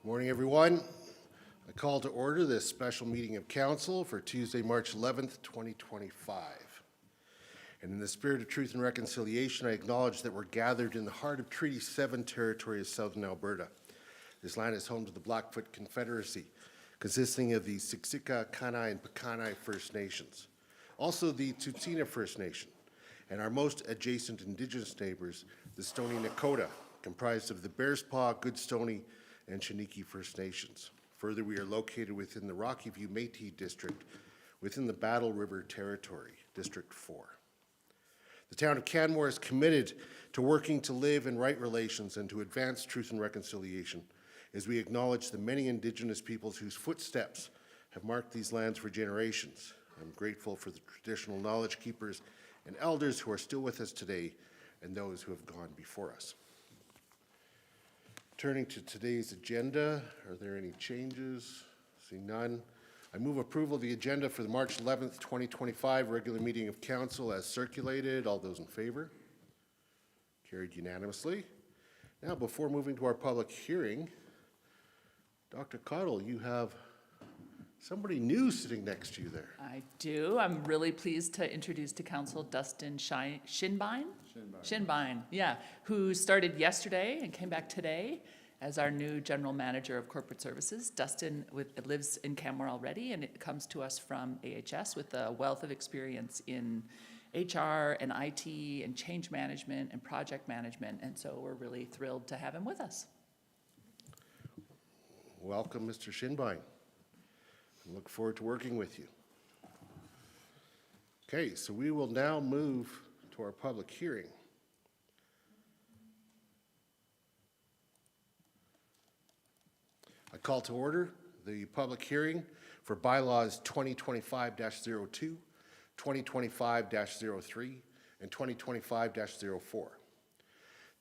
Morning, everyone. I call to order this special meeting of council for Tuesday, March 11th, 2025. And in the spirit of truth and reconciliation, I acknowledge that we're gathered in the heart of Treaty 7 territory of Southern Alberta. This land is home to the Blackfoot Confederacy, consisting of the Siksika, Kainai, and Piikani First Nations, also the Tsuut'ina First Nation, and our most adjacent Indigenous neighbors, the Stoney Nakoda, comprised of the Bearspaw, Goodstoney, and Chiniki First Nations. Further, we are located within the Rocky View Métis District, within the Battle River Territory, District 4. The town of Canmore is committed to working to live in right relations and to advance truth and reconciliation as we acknowledge the many Indigenous peoples whose footsteps have marked these lands for generations. I'm grateful for the traditional knowledge keepers and elders who are still with us today and those who have gone before us. Turning to today's agenda, are there any changes? Seeing none. I move approval of the agenda for the March 11th, 2025 regular meeting of council as circulated. All those in favor? Carried unanimously. Now, before moving to our public hearing, Dr. Cottle, you have somebody new sitting next to you there. I do. I'm really pleased to introduce to council Dustin Shinbine, yeah, who started yesterday and came back today as our new general manager of corporate services. Dustin lives in Canmore already, and it comes to us from AHS with a wealth of experience in HR and IT and change management and project management, and so we're really thrilled to have him with us. Welcome, Mr. Shinbine. I look forward to working with you. Okay, so we will now move to our public hearing. I call to order the public hearing for bylaws 2025-02, 2025-03, and 2025-04.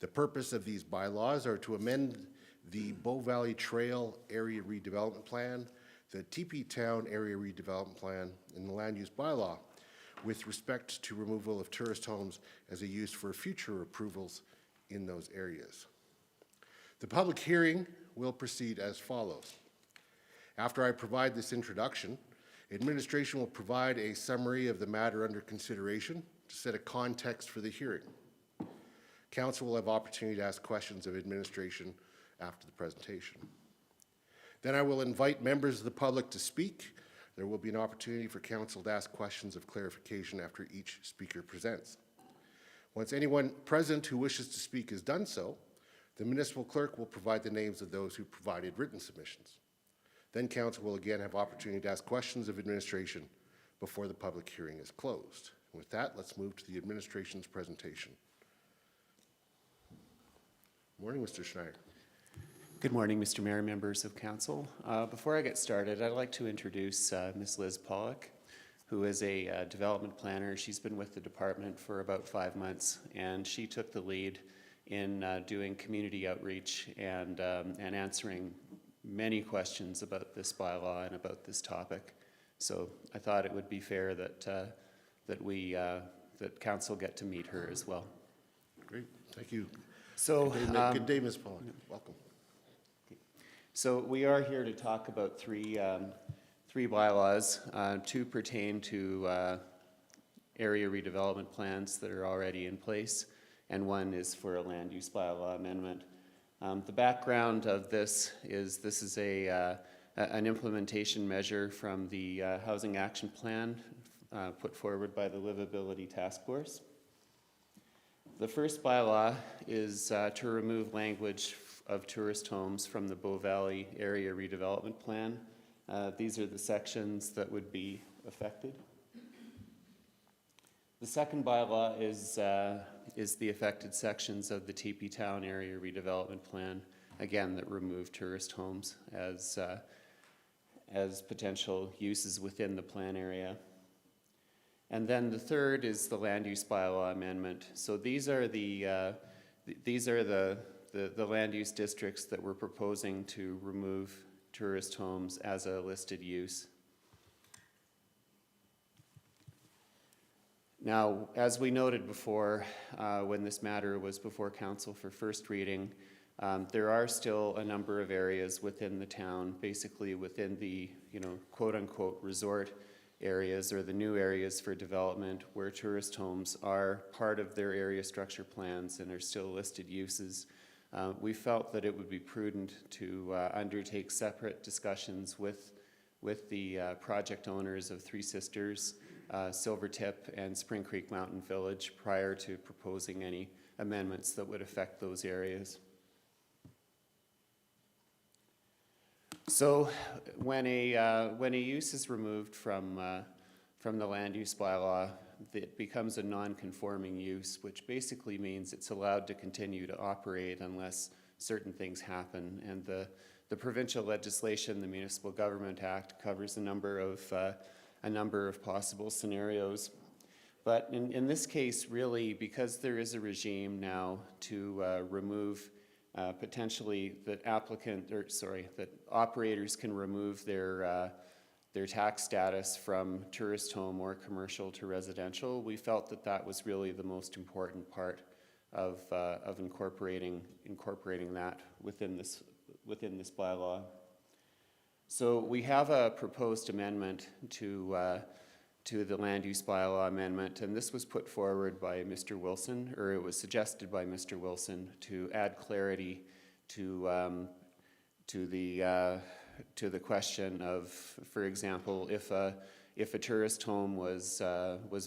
The purpose of these bylaws are to amend the Bow Valley Trail Area Redevelopment Plan, the TP Town Area Redevelopment Plan, and the Land Use Bylaw with respect to removal of tourist homes as a use for future approvals in those areas. The public hearing will proceed as follows. After I provide this introduction, administration will provide a summary of the matter under consideration to set a context for the hearing. Council will have opportunity to ask questions of administration after the presentation. Then I will invite members of the public to speak. There will be an opportunity for council to ask questions of clarification after each speaker presents. Once anyone present who wishes to speak has done so, the municipal clerk will provide the names of those who provided written submissions. Then council will again have opportunity to ask questions of administration before the public hearing is closed. And with that, let's move to the administration's presentation. Morning, Mr. Schneider. Good morning, Mr. Mayor, members of council. Before I get started, I'd like to introduce Ms. Liz Pollock, who is a development planner. She's been with the department for about 5 months, and she took the lead in doing community outreach and answering many questions about this bylaw and about this topic. So I thought it would be fair that that council get to meet her as well. Great, thank you. So good day, Ms. Pollock. Welcome. So we are here to talk about three bylaws. Two pertain to area redevelopment plans that are already in place, and one is for a land use bylaw amendment. The background of this is an implementation measure from the Housing Action Plan put forward by the Livability Task Force. The first bylaw is to remove language of tourist homes from the Bow Valley Area Redevelopment Plan. These are the sections that would be affected. The second bylaw is the affected sections of the TP Town Area Redevelopment Plan, again, that remove tourist homes as potential uses within the plan area. And then the third is the land use bylaw amendment. So these are the land use districts that we're proposing to remove tourist homes as a listed use. Now, as we noted before, when this matter was before council for first reading, There are still a number of areas within the town, basically within the, quote-unquote resort areas or the new areas for development where tourist homes are part of their area structure plans and are still listed uses. We felt that it would be prudent to undertake separate discussions with the project owners of Three Sisters, Silvertip, and Spring Creek Mountain Village prior to proposing any amendments that would affect those areas. So when a use is removed from the land use bylaw, it becomes a non-conforming use, which basically means it's allowed to continue to operate unless certain things happen. And the provincial legislation, the Municipal Government Act, covers a number of possible scenarios. But in this case, really, because there is a regime now to remove potentially that operators can remove their tax status from tourist home or commercial to residential, we felt that that was really the most important part of incorporating that within this bylaw. So we have a proposed amendment to the land use bylaw amendment, and this was put forward by Mr. Wilson, or it was suggested by Mr. Wilson to add clarity to the question of, for example, if a tourist home was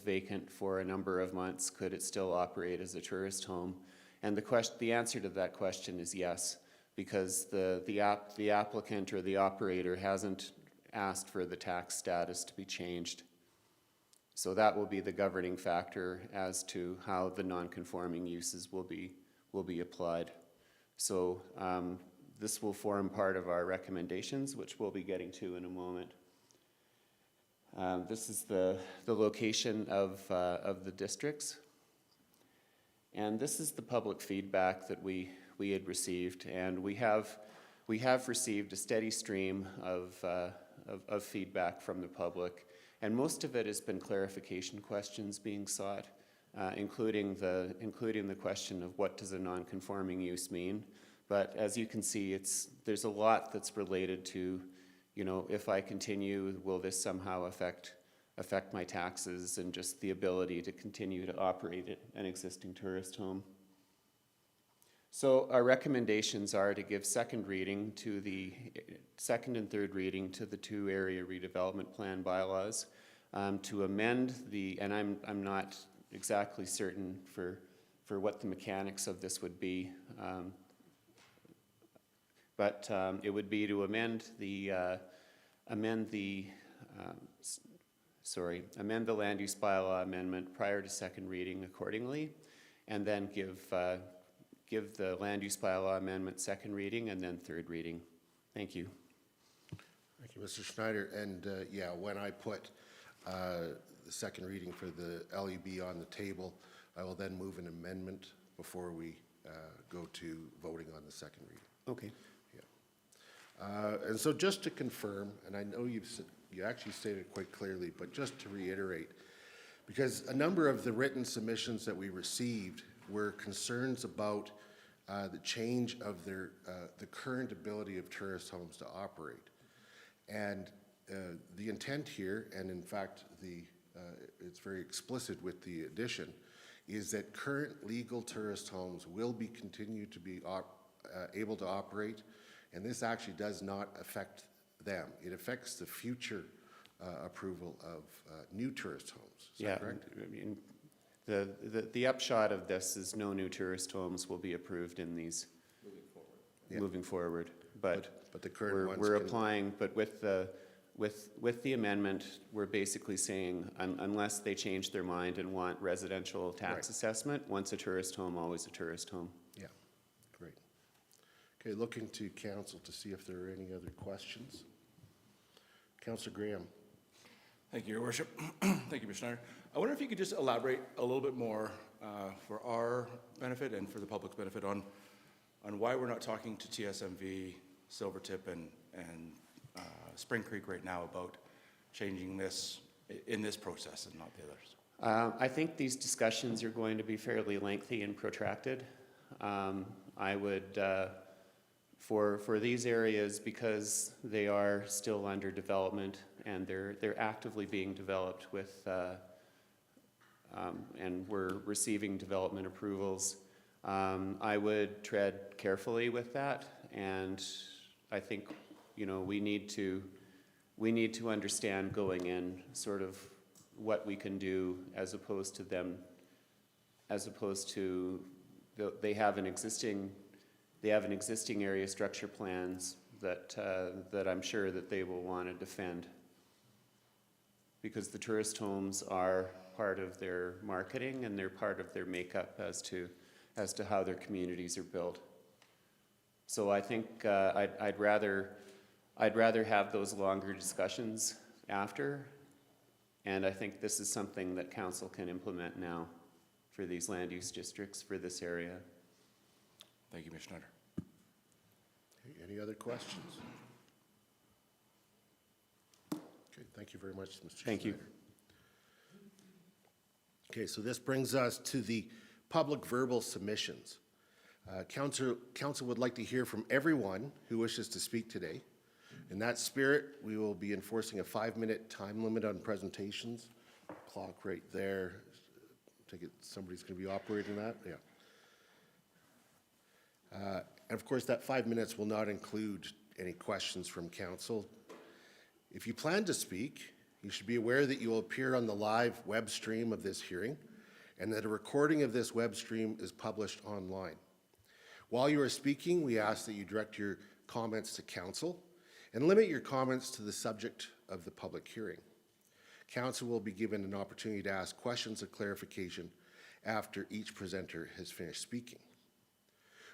vacant for a number of months, could it still operate as a tourist home? And the answer to that question is yes, because the applicant or the operator hasn't asked for the tax status to be changed. So that will be the governing factor as to how the non-conforming uses will be applied. So this will form part of our recommendations, which we'll be getting to in a moment. This is the location of the districts. And this is the public feedback that we had received. And we have received a steady stream of feedback from the public. And most of it has been clarification questions being sought, including the question of what does a non-conforming use mean. But as you can see, there's a lot that's related to, if I continue, will this somehow affect my taxes and just the ability to continue to operate an existing tourist home. So our recommendations are to give second and third reading to the two area redevelopment plan bylaws, to amend and I'm not exactly certain for what the mechanics of this would be, but it would be to amend the land use bylaw amendment prior to second reading accordingly, and then give the land use bylaw amendment second reading and then third reading. Thank you. Thank you, Mr. Schneider. And yeah, when I put the second reading for the LEB on the table, I will then move an amendment before we go to voting on the second reading. Okay. Yeah. And so just to confirm, and I know you actually stated it quite clearly, but just to reiterate, because a number of the written submissions that we received were concerns about the change of the current ability of tourist homes to operate. And the intent here, and in fact it's very explicit with the addition, is that current legal tourist homes will continue to be able to operate, and this actually does not affect them. It affects the future approval of new tourist homes. Is that correct? I mean, the upshot of this is no new tourist homes will be approved in these moving forward. But the current ones we're applying, but with the amendment, we're basically saying unless they change their mind and want residential tax assessment, once a tourist home, always a tourist home. Yeah, great. Okay, looking to council to see if there are any other questions. Councillor Graham. Thank you, Your Worship. Thank you, Mr. Schneider. I wonder if you could just elaborate a little bit more for our benefit and for the public's benefit on why we're not talking to TSMV, Silvertip, and Spring Creek right now about changing this in this process and not the others. I think these discussions are going to be fairly lengthy and protracted. I would for these areas, because they are still under development and they're actively being developed with, and we're receiving development approvals, I would tread carefully with that, and I think, we need to understand going in sort of what we can do as opposed to they have an existing area structure plans that I'm sure that they will want to defend, because the tourist homes are part of their marketing and they're part of their makeup as to how their communities are built. So I think I'd rather have those longer discussions after, and I think this is something that council can implement now for these land use districts for this area. Thank you, Mr. Schneider. Okay, any other questions? Okay, thank you very much, Mr. Thank you. Schneider. Okay, so this brings us to the public verbal submissions. Council would like to hear from everyone who wishes to speak today. In that spirit, we will be enforcing a 5-minute time limit on presentations. Clock right there. Take it somebody's going to be operating that? Yeah. And of course, that 5 minutes will not include any questions from council. If you plan to speak, you should be aware that you will appear on the live web stream of this hearing and that a recording of this web stream is published online. While you are speaking, we ask that you direct your comments to council and limit your comments to the subject of the public hearing. Council will be given an opportunity to ask questions of clarification after each presenter has finished speaking.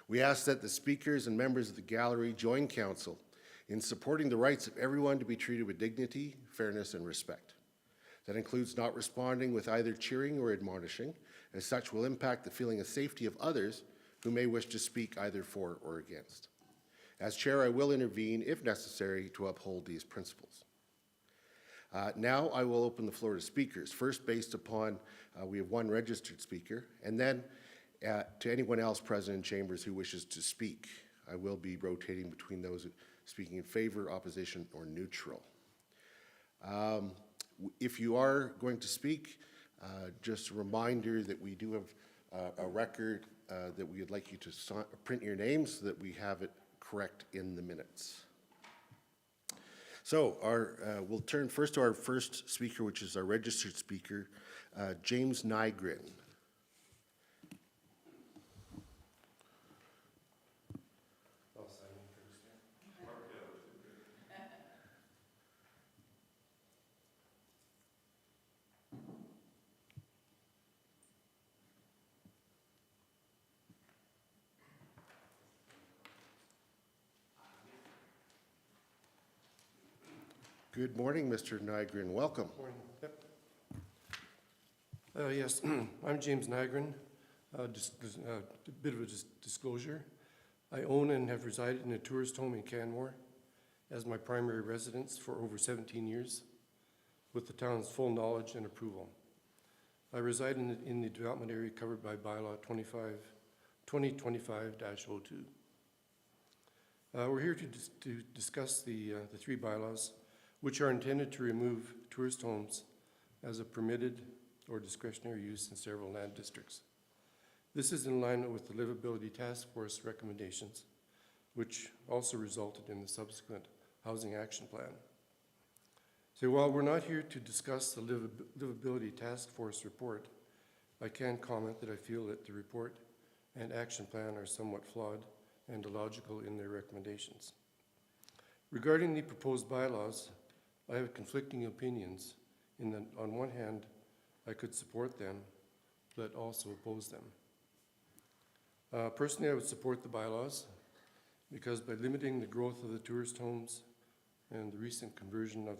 We ask that the speakers and members of the gallery join council in supporting the rights of everyone to be treated with dignity, fairness, and respect. That includes not responding with either cheering or admonishing, as such will impact the feeling of safety of others who may wish to speak either for or against. As chair, I will intervene if necessary to uphold these principles. Now I will open the floor to speakers, first based upon we have one registered speaker, and then to anyone else present in chambers who wishes to speak. I will be rotating between those speaking in favor, opposition, or neutral. If you are going to speak, just a reminder that we do have a record that we would like you to print your name so that we have it correct in the minutes. So we'll turn first to our first speaker, which is our registered speaker, James Nygren. Good morning, Mr. Nygren. Welcome. Morning. Yep. Yes, I'm James Nygren. Just a bit of a disclosure. I own and have resided in a tourist home in Canmore as my primary residence for over 17 years with the town's full knowledge and approval. I reside in the development area covered by Bylaw 2025-02. We're here to discuss the three bylaws which are intended to remove tourist homes as a permitted or discretionary use in several land districts. This is in line with the Livability Task Force recommendations, which also resulted in the subsequent Housing Action Plan. So while we're not here to discuss the Livability Task Force report, I can comment that I feel that the report and action plan are somewhat flawed and illogical in their recommendations. Regarding the proposed bylaws, I have conflicting opinions in that on one hand, I could support them, but also oppose them. Personally, I would support the bylaws because by limiting the growth of the tourist homes and the recent conversion of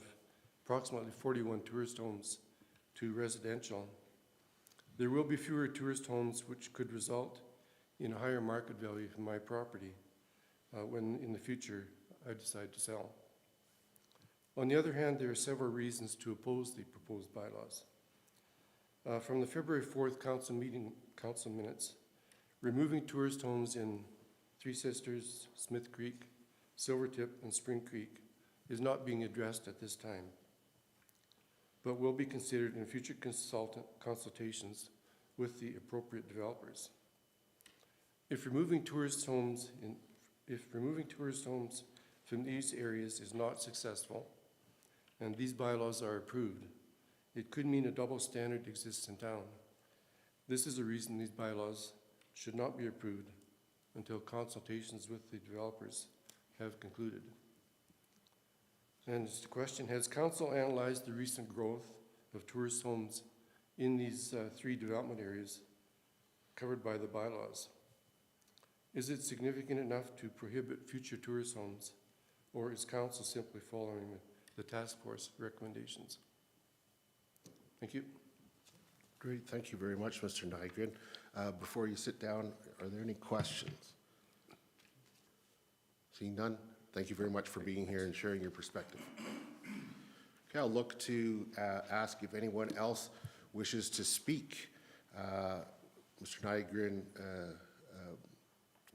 approximately 41 tourist homes to residential, there will be fewer tourist homes, which could result in a higher market value for my property when in the future I decide to sell. On the other hand, there are several reasons to oppose the proposed bylaws. From the February 4th council minutes, removing tourist homes in Three Sisters, Smith Creek, Silvertip, and Spring Creek is not being addressed at this time, but will be considered in future consultations with the appropriate developers. If removing tourist homes from these areas is not successful, and these bylaws are approved, it could mean a double standard exists in town. This is the reason these bylaws should not be approved until consultations with the developers have concluded. And it's the question, has council analyzed the recent growth of tourist homes in these three development areas covered by the bylaws? Is it significant enough to prohibit future tourist homes, or is council simply following the task force recommendations? Thank you. Great, thank you very much, Mr. Nygren. Before you sit down, are there any questions? Seeing none, thank you very much for being here and sharing your perspective. Okay, I'll look to ask if anyone else wishes to speak. Mr. Nygren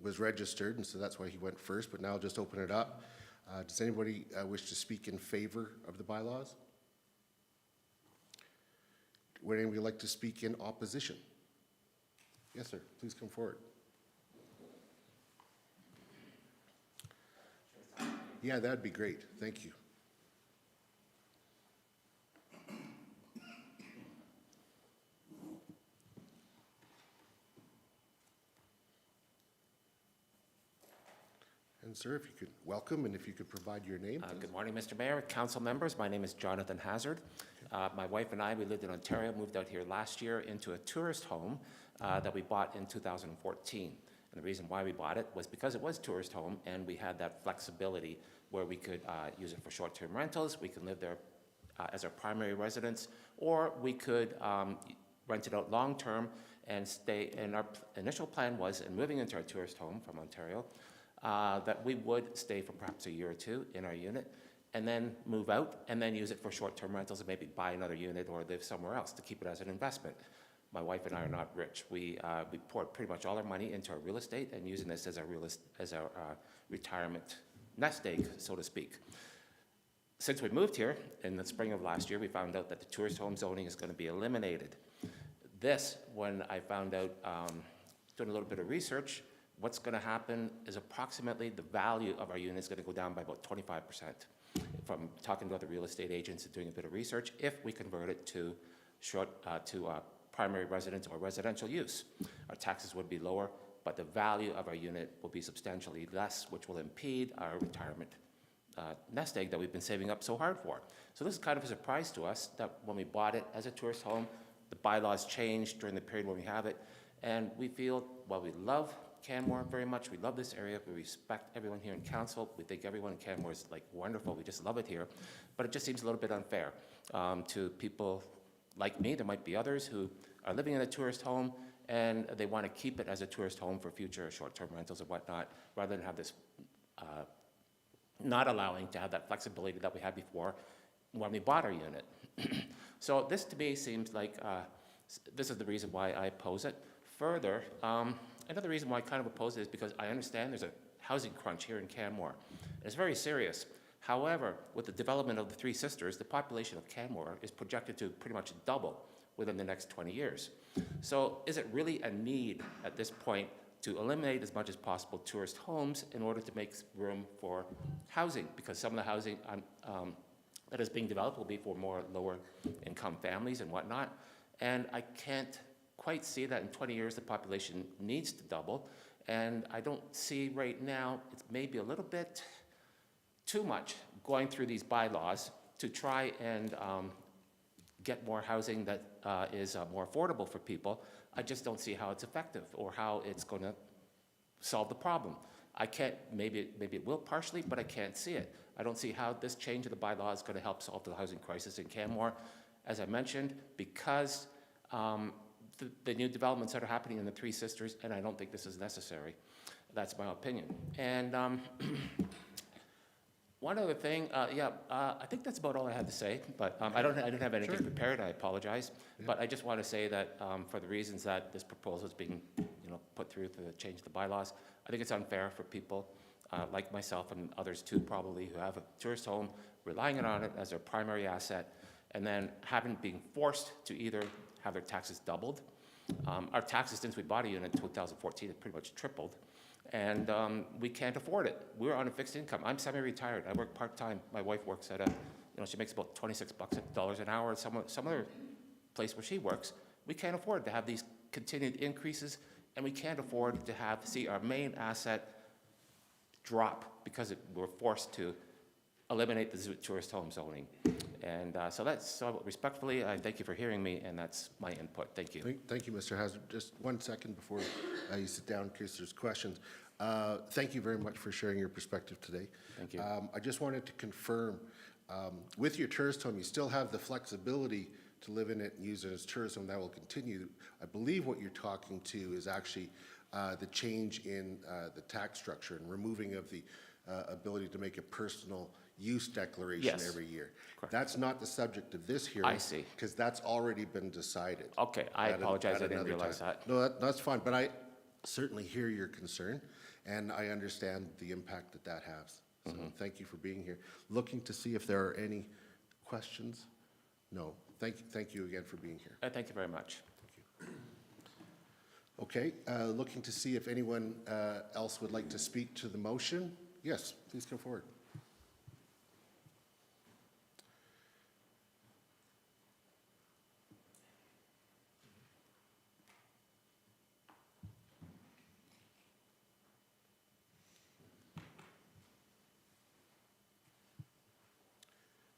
was registered, and so that's why he went first, but now I'll just open it up. Does anybody wish to speak in favor of the bylaws? Would anybody like to speak in opposition? Yes, sir. Please come forward. Yeah, that'd be great. Thank you. And sir, if you could welcome and if you could provide your name. Good morning, Mr. Mayor, council members. My name is Jonathan Hazard. My wife and I, we lived in Ontario, moved out here last year into a tourist home that we bought in 2014. And the reason why we bought it was because it was a tourist home and we had that flexibility where we could use it for short-term rentals. We could live there as our primary residence, or we could rent it out long-term and stay. And our initial plan was, in moving into our tourist home from Ontario, that we would stay for perhaps a year or two in our unit and then move out and then use it for short-term rentals and maybe buy another unit or live somewhere else to keep it as an investment. My wife and I are not rich. We poured pretty much all our money into our real estate and using this as our retirement nest egg, so to speak. Since we moved here in the spring of last year, we found out that the tourist home zoning is going to be eliminated. This, when I found out, doing a little bit of research, what's going to happen is approximately the value of our unit is going to go down by about 25%. From talking to other real estate agents and doing a bit of research, if we convert it to primary residence or residential use, our taxes would be lower, but the value of our unit will be substantially less, which will impede our retirement nest egg that we've been saving up so hard for. So this is kind of a surprise to us that when we bought it as a tourist home, the bylaws changed during the period when we have it, and we feel, while we love Canmore very much, we love this area, we respect everyone here in council, we think everyone in Canmore is like wonderful, we just love it here, but it just seems a little bit unfair to people like me. There might be others who are living in a tourist home and they want to keep it as a tourist home for future short-term rentals and whatnot, rather than have this not allowing to have that flexibility that we had before when we bought our unit. So this to me seems like this is the reason why I oppose it. Further, another reason why I kind of oppose it is because I understand there's a housing crunch here in Canmore. It's very serious. However, with the development of the Three Sisters, the population of Canmore is projected to pretty much double within the next 20 years. So is it really a need at this point to eliminate as much as possible tourist homes in order to make room for housing? Because some of the housing that is being developed will be for more lower income families and whatnot. And I can't quite see that in 20 years the population needs to double. And I don't see right now, it's maybe a little bit too much going through these bylaws to try and get more housing that is more affordable for people. I just don't see how it's effective or how it's going to solve the problem. I can't, maybe it will partially, but I can't see it. I don't see how this change of the bylaw is going to help solve the housing crisis in Canmore. As I mentioned, because the new developments that are happening in the Three Sisters, and I don't think this is necessary. That's my opinion. And one other thing, I think that's about all I had to say, but I didn't have anything prepared, I apologize. Yeah. But I just want to say that for the reasons that this proposal is being put through to change the bylaws. I think it's unfair for people like myself and others too, probably, who have a tourist home, relying on it as their primary asset, and then being forced to either have their taxes doubled. Our taxes since we bought a unit in 2014 have pretty much tripled, and we can't afford it. We're on a fixed income. I'm semi-retired. I work part-time. My wife works at she makes about $26 an hour at some other place where she works. We can't afford to have these continued increases, and we can't afford to see our main asset drop because we're forced to eliminate the tourist home zoning. And so respectfully, I thank you for hearing me, and that's my input. Thank you. Thank you, Mr. Hazard. Just 1 second before you sit down in case there's questions. Thank you very much for sharing your perspective today. Thank you. I just wanted to confirm, with your tourist home, you still have the flexibility to live in it and use it as tourism. That will continue. I believe what you're talking to is actually the change in the tax structure and removing of the ability to make a personal use declaration Yes. every year. Correct. That's not the subject of this hearing. I see. Because that's already been decided. Okay, I apologize. I didn't another realize time. that. No, that's fine, but I certainly hear your concern, and I understand the impact that has. So thank you for being here. Looking to see if there are any questions? No. Thank you again for being here. Thank you very much. Okay, looking to see if anyone else would like to speak to the motion. Yes, please come forward.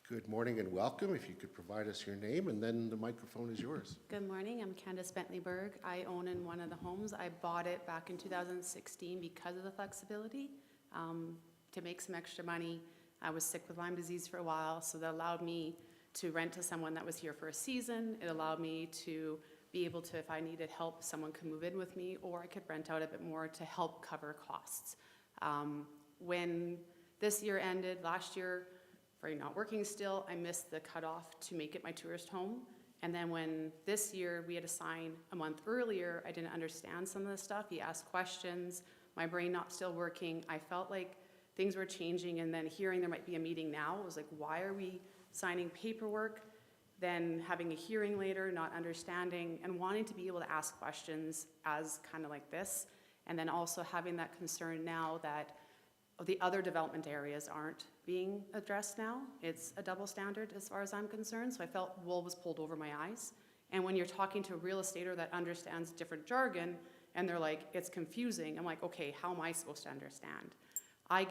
Good morning and welcome. If you could provide us your name, and then the microphone is yours. Good morning, I'm Candace Bentley-Berg. I own in one of the homes. I bought it back in 2016 because of the flexibility, to make some extra money. I was sick with Lyme disease for a while, so that allowed me to rent to someone that was here for a season. It allowed me to be able to, if I needed help, someone could move in with me, or I could rent out a bit more to help cover costs. When this year ended, last year, for not working still, I missed the cutoff to make it my tourist home. And then when this year we had to sign a month earlier, I didn't understand some of the stuff. He asked questions, my brain not still working. I felt like things were changing, and then hearing there might be a meeting now, it was like, why are we signing paperwork? Then having a hearing later, not understanding, and wanting to be able to ask questions as kind of like this. And then also having that concern now that the other development areas aren't being addressed now. It's a double standard as far as I'm concerned, so I felt wool was pulled over my eyes. And when you're talking to a real estater that understands different jargon, and they're like, it's confusing, I'm like, okay, how am I supposed to understand? I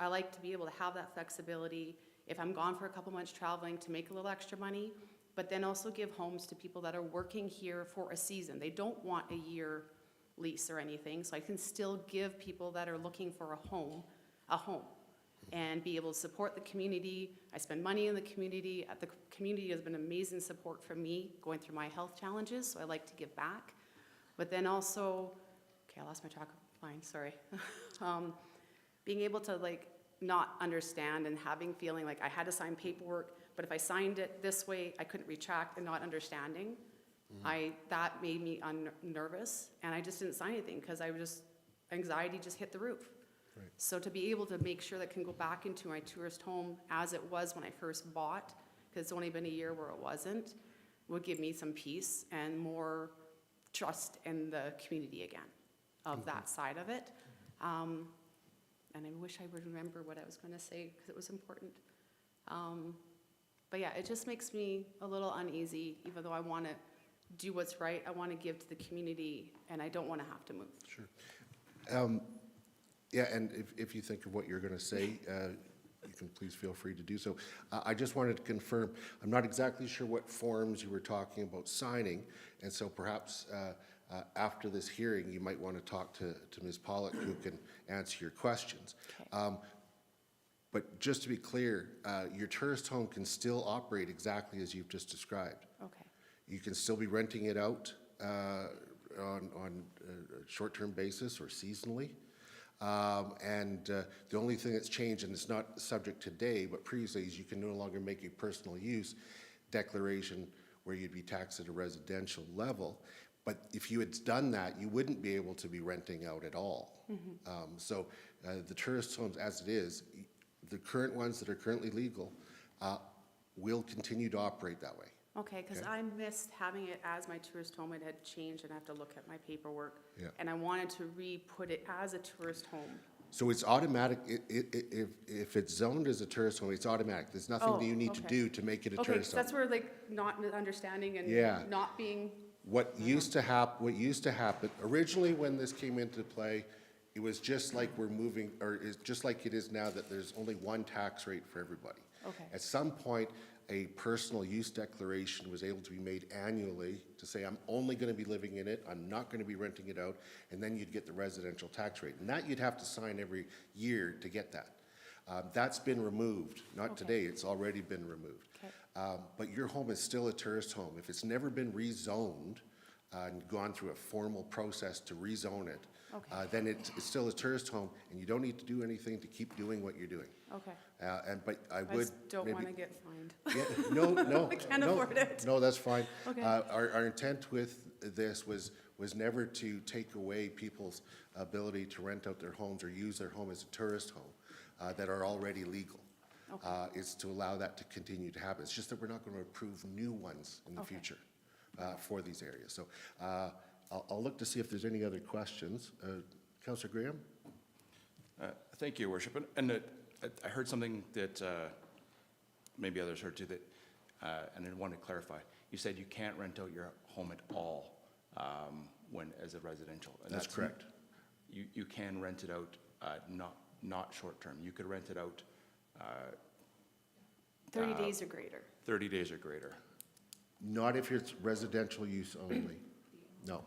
like to be able to have that flexibility if I'm gone for a couple months traveling to make a little extra money, but then also give homes to people that are working here for a season. They don't want a year lease or anything, so I can still give people that are looking for a home, and be able to support the community. I spend money in the community. The community has been amazing support for me going through my health challenges, so I like to give back. But then also, okay, I lost my track of line, sorry. Being able to not understand and feeling like I had to sign paperwork, but if I signed it this way, I couldn't retract, and not understanding. That made me nervous, and I just didn't sign anything because anxiety just hit the roof. Right. So to be able to make sure that I can go back into my tourist home as it was when I first bought, because it's only been a year where it wasn't, would give me some peace and more trust in the community again, of that side of it. And I wish I would remember what I was going to say because it was important. But yeah, it just makes me a little uneasy, even though I want to do what's right. I want to give to the community, and I don't want to have to move. Sure. Yeah, and if you think of what you're going to say, you can please feel free to do so. I just wanted to confirm, I'm not exactly sure what forms you were talking about signing, and so perhaps after this hearing, you might want to talk to Ms. Pollock, who can answer your questions. Okay. But just to be clear, your tourist home can still operate exactly as you've just described. Okay. You can still be renting it out on a short-term basis or seasonally. The only thing that's changed, and it's not subject today, but previously, is you can no longer make a personal use declaration where you'd be taxed at a residential level. But if you had done that, you wouldn't be able to be renting out at all. So the tourist homes, as it is, the current ones that are currently legal, will continue to operate that way. Okay, because Okay. I missed having it as my tourist home. It had changed and I have to look at my paperwork. Yeah. And I wanted to re-put it as a tourist home. So it's automatic, if it's zoned as a tourist home, it's automatic. There's nothing that you need to okay. do to make it a Okay, 'cause tourist home. that's where like not understanding Yeah. and not being, What used to happen, originally when this came into play, it was just like we're moving, or is just like it is now, that there's only one tax rate for everybody. Okay. At some point, a personal use declaration was able to be made annually to say, I'm only gonna be living in it, I'm not gonna be renting it out, and then you'd get the residential tax rate. And that you'd have to sign every year to get that. That's been removed, not Okay. today, it's already been removed. Okay. But your home is still a tourist home. If it's never been rezoned and gone through a formal process to rezone it, Okay. then it's still a tourist home, and you don't need to do anything to keep doing what you're doing. okay. But I I would just don't maybe- want to get fined. Yeah, no. I can't no, afford it. No, that's fine. Okay. Our intent with this was never to take away people's ability to rent out their homes or use their home as a tourist home that are already legal. It's to allow that to continue to happen. It's just that we're not going to approve new ones in the Okay. future for these areas. So I'll look to see if there's any other questions. Councillor Graham? Thank you, Your Worship. And I heard something that maybe others heard too, that, and I want to clarify. You said you can't rent out your home at all when, as a residential. And That's correct. You can rent it out, not short-term. You could rent it out 30 days or greater. 30 days or greater. Not if it's residential use only. No.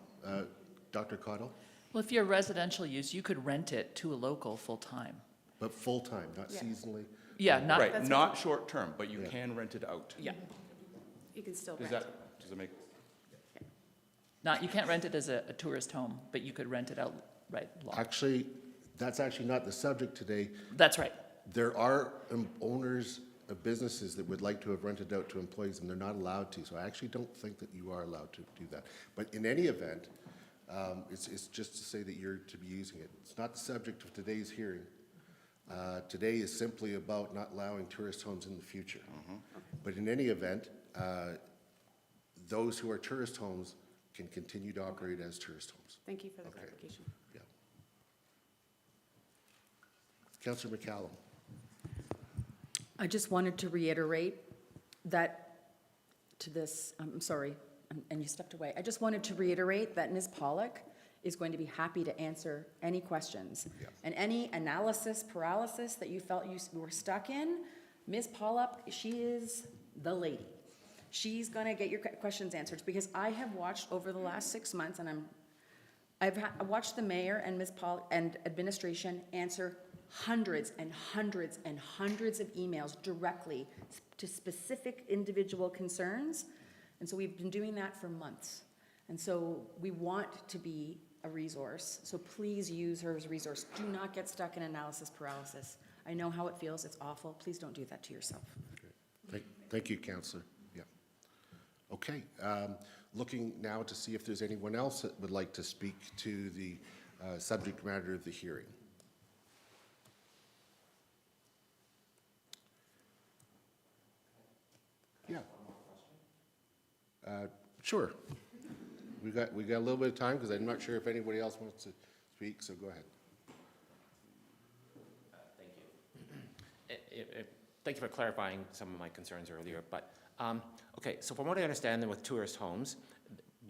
Dr. Cottle? Well, if you're residential use, you could rent it to a local full-time. But full-time, not Yeah. seasonally? Yeah, not, Right, That's not short-term, but you Yeah. can rent it out. yeah, You can still Does rent. does it make? not, you can't rent it as a tourist home, but you could rent it out, right, law. Actually, that's actually not the subject today. That's right. There are owners of businesses that would like to have rented out to employees, and they're not allowed to. So I actually don't think that you are allowed to do that. But in any event, it's just to say that you're to be using it. It's not the subject of today's hearing. Today is simply about not allowing tourist homes in the future. But in any event, those who are tourist homes can continue to operate as tourist homes. Thank you for the Okay. clarification. Yeah. Councillor McCallum. I just wanted to reiterate that to this, I'm sorry, and you stepped away. I just wanted to reiterate that Ms. Pollock is going to be happy to answer any questions. Yeah. And any analysis paralysis that you felt you were stuck in, Ms. Pollock, she is the lady. She's gonna get your questions answered, because I have watched over the last 6 months, and I've watched the mayor and Ms. Pollock and administration answer hundreds and hundreds and hundreds of emails directly to specific individual concerns. And so we've been doing that for months. And so we want to be a resource. So please use her as a resource. Do not get stuck in analysis paralysis. I know how it feels. It's awful. Please don't do that to yourself. Thank you, Councillor. Yeah. Okay. Looking now to see if there's anyone else that would like to speak to the subject matter of the hearing. Yeah. Sure. We got a little bit of time because I'm not sure if anybody else wants to speak, so go ahead. Thank you. Thank you for clarifying some of my concerns earlier, but, okay, so from what I understand then with tourist homes,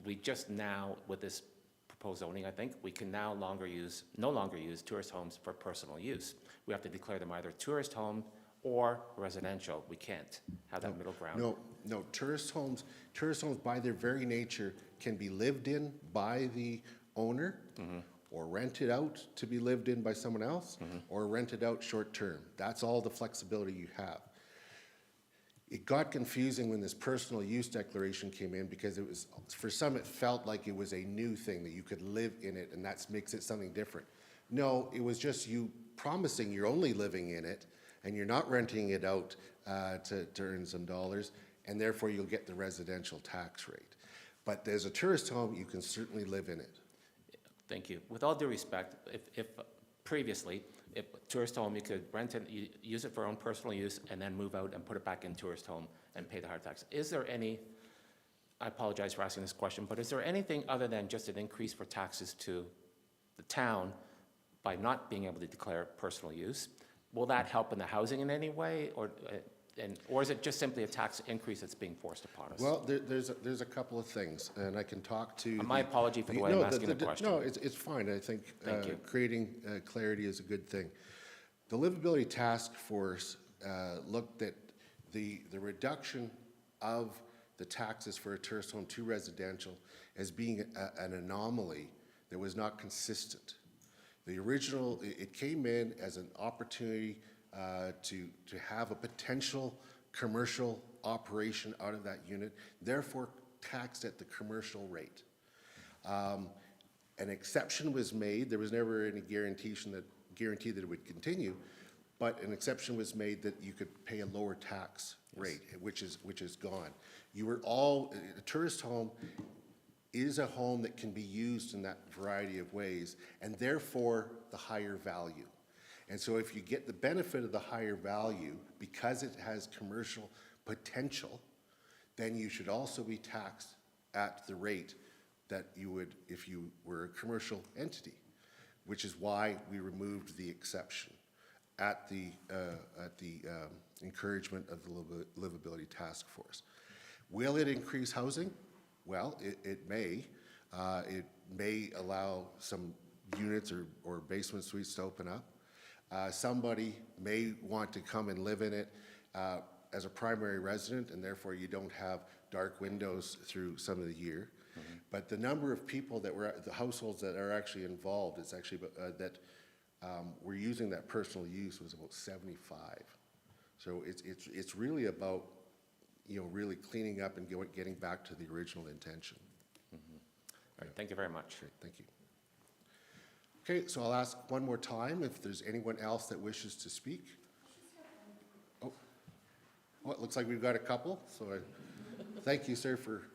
we just now, with this proposed zoning, I think, we can no longer use tourist homes for personal use. We have to declare them either tourist home or residential. We can't have that middle ground. No, tourist homes by their very nature can be lived in by the owner or rented out to be lived in by someone else or rented out short-term. That's all the flexibility you have. It got confusing when this personal use declaration came in because it was, for some, it felt like it was a new thing that you could live in it and that makes it something different. No, it was just you promising you're only living in it and you're not renting it out to earn some dollars, and therefore you'll get the residential tax rate. But as a tourist home, you can certainly live in it. Thank you. With all due respect, if previously, if tourist home, you could rent it, use it for own personal use, and then move out and put it back in tourist home and pay the hard tax. Is there any, I apologize for asking this question, but is there anything other than just an increase for taxes to the town by not being able to declare personal use? Will that help in the housing in any way, or is it just simply a tax increase that's being forced upon us? Well, there's a couple of things, and I can talk to. My apology for the way I'm asking the question. No, it's fine. I think Thank you. creating clarity is a good thing. The Livability Task Force looked at the reduction of the taxes for a tourist home to residential as being an anomaly that was not consistent. The original, it came in as an opportunity to have a potential commercial operation out of that unit, therefore taxed at the commercial rate. An exception was made. There was never any guarantee that it would continue, but an exception was made that you could pay a lower tax rate, which is gone. A tourist home is a home that can be used in that variety of ways, and therefore the higher value. And so if you get the benefit of the higher value because it has commercial potential, then you should also be taxed at the rate that you would if you were a commercial entity, which is why we removed the exception at the encouragement of the Livability Task Force. Will it increase housing? Well, it may. It may allow some units or basement suites to open up. Somebody may want to come and live in it as a primary resident, and therefore you don't have dark windows through some of the year. Mm-hmm. But the number of people the households that are actually involved, it's actually that were using that personal use was about 75. So it's really about really cleaning up and getting back to the original intention. Mm-hmm. All right, thank you very much. Great, thank you. Okay, so I'll ask one more time if there's anyone else that wishes to speak. Oh, it looks like we've got a couple, so thank you, sir, for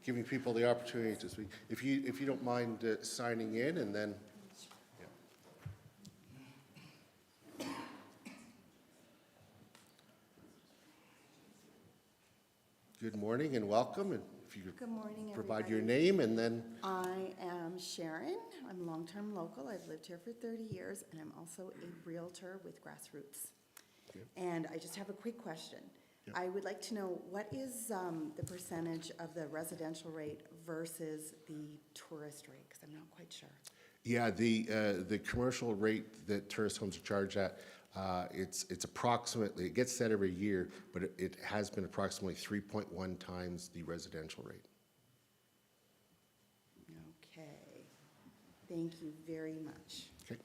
giving people the opportunity to speak. If you don't mind signing in, and then. Good morning and welcome, and if you could Good morning, provide everybody. your name and then. I am Sharon. I'm long-term local. I've lived here for 30 years, and I'm also a realtor with Grassroots. Okay. And I just have a quick question. Yep. I would like to know, what is the percentage of the residential rate versus the tourist rate? Because I'm not quite sure. Yeah, the commercial rate that tourist homes are charged at, it's approximately, it gets set every year, but it has been approximately 3.1 times the residential rate. Okay. Thank you very much. Okay.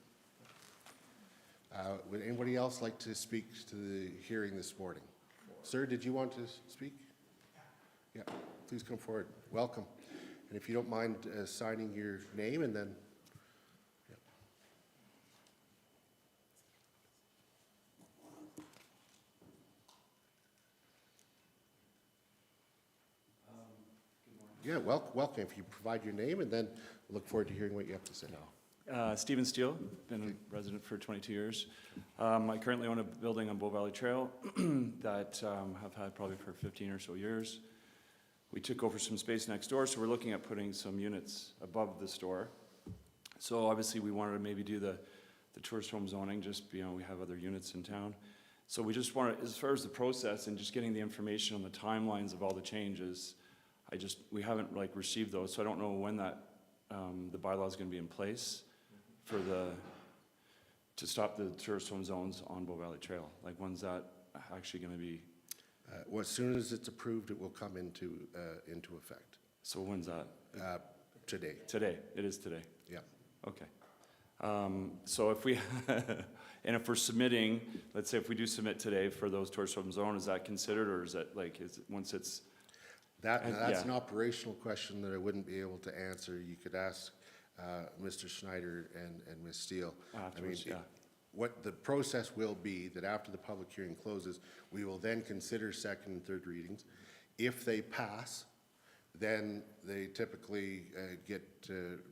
Would anybody else like to speak to the hearing this morning? Sir, did you want to speak? Yeah, please come forward. Welcome. And if you don't mind signing your name and then. Yeah, welcome. If you provide your name, and then we'll look forward to hearing what you have to say. Stephen Steele, been a resident for 22 years. I currently own a building on Bow Valley Trail that I've had probably for 15 or so years. We took over some space next door, so we're looking at putting some units above the store. So obviously we wanted to maybe do the tourist home zoning, just, we have other units in town. So we just wanted, as far as the process and just getting the information on the timelines of all the changes, we haven't received those, so I don't know when that, the bylaw is gonna be in place for to stop the tourist home zones on Bow Valley Trail. Like, when's that actually gonna be? Well, as soon as it's approved, it will come into effect. So when's that? Today. Today, it is today. Yeah. Okay. So if we, and if we're submitting, let's say if we do submit today for those tourist home zone, is that considered, or is that once it's? That's yeah. an operational question that I wouldn't be able to answer. You could ask Mr. Schneider and Ms. Steele. Afterwards, yeah. What the process will be, that after the public hearing closes, we will then consider second and third readings. If they pass, then they typically get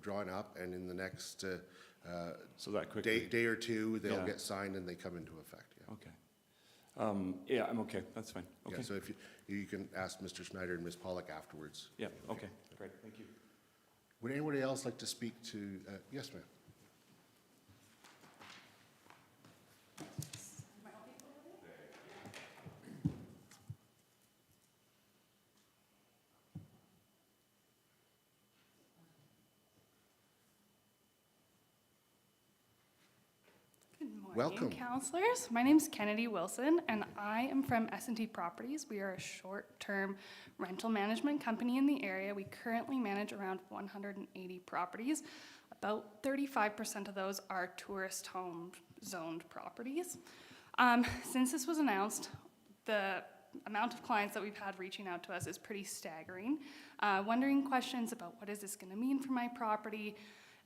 drawn up, and in the next So that quickly? day or two, they'll Yeah. get signed and they come into effect, yeah. Okay. Yeah, I'm okay, that's fine. Yeah, Okay. so if you can ask Mr. Schneider and Ms. Pollock afterwards. Yeah, okay, great, thank you. Would anybody else like to speak to, yes, ma'am? Good Welcome. morning, counselors. My name's Kennedy Wilson, and I am from S&T Properties. We are a short-term rental management company in the area. We currently manage around 180 properties. About 35% of those are tourist home zoned properties. Since this was announced, the amount of clients that we've had reaching out to us is pretty staggering, wondering questions about what is this going to mean for my property,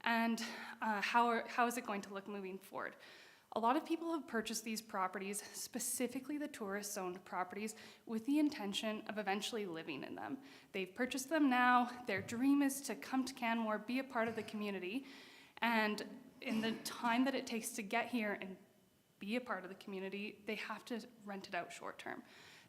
and how is it going to look moving forward. A lot of people have purchased these properties, specifically the tourist-zoned properties, with the intention of eventually living in them. They've purchased them now. Their dream is to come to Canmore, be a part of the community, and in the time that it takes to get here and be a part of the community, they have to rent it out short-term.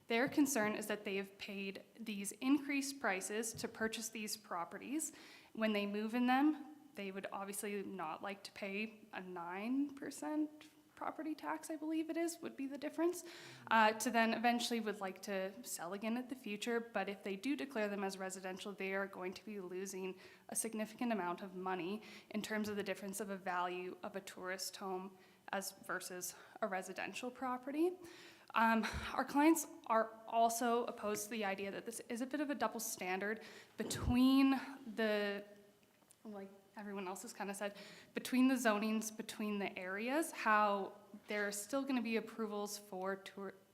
Their concern is that they have paid these increased prices to purchase these properties. When they move in them, they would obviously not like to pay a 9% property tax, I believe it is, would be the difference, to then eventually would like to sell again in the future. But if they do declare them as residential, they are going to be losing a significant amount of money in terms of the difference of a value of a tourist home as versus a residential property. Our clients are also opposed to the idea that this is a bit of a double standard between the, like everyone else has kind of said, between the zonings, between the areas, how there are still going to be approvals for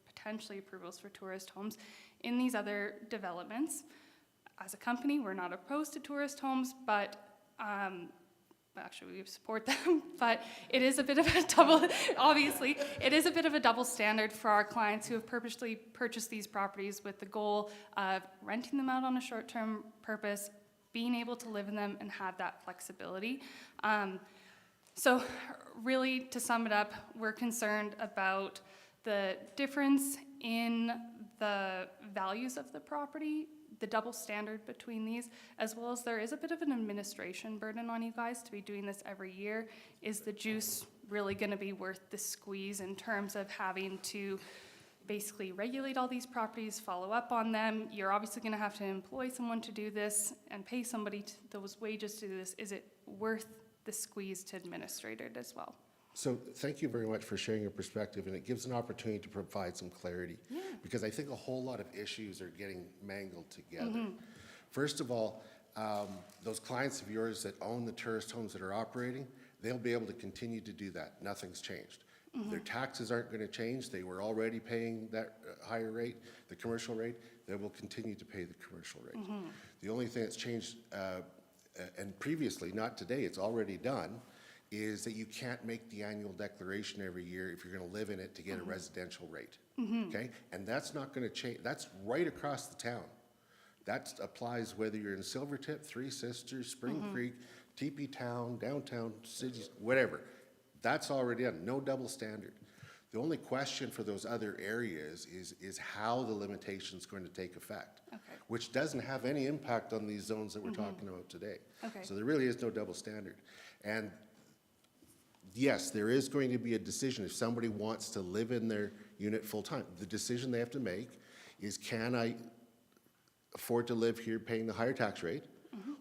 potentially approvals for tourist homes in these other developments. As a company, we're not opposed to tourist homes, but actually we support them, but it is a bit of a double, obviously, it is a bit of a double standard for our clients who have purposely purchased these properties with the goal of renting them out on a short-term purpose, being able to live in them and have that flexibility. So really, to sum it up, we're concerned about the difference in the values of the property, the double standard between these, as well as there is a bit of an administration burden on you guys to be doing this every year. Is the juice really going to be worth the squeeze in terms of having to basically regulate all these properties, follow up on them? You're obviously going to have to employ someone to do this and pay somebody those wages to do this. Is it worth the squeeze to administrate it as well? So thank you very much for sharing your perspective, and it gives an opportunity to provide some clarity. Yeah. Because I think a whole lot of issues are getting mangled together. First of all, those clients of yours that own the tourist homes that are operating, they'll be able to continue to do that. Nothing's changed. Their taxes aren't going to change. They were already paying that higher rate, the commercial rate. They will continue to pay the commercial rate. The only thing that's changed, and previously, not today, it's already done, is that you can't make the annual declaration every year if you're going to live in it to get a residential rate. Okay? And that's not going to change. That's right across the town. That applies whether you're in Silvertip, Three Sisters, Spring Creek, TP Town, downtown cities, whatever. That's already done. No double standard. The only question for those other areas is how the limitation's going to take effect, which doesn't have any impact on these zones that we're talking about today. So there really is no double standard. And yes, there is going to be a decision if somebody wants to live in their unit full-time. The decision they have to make is, can I afford to live here paying the higher tax rate?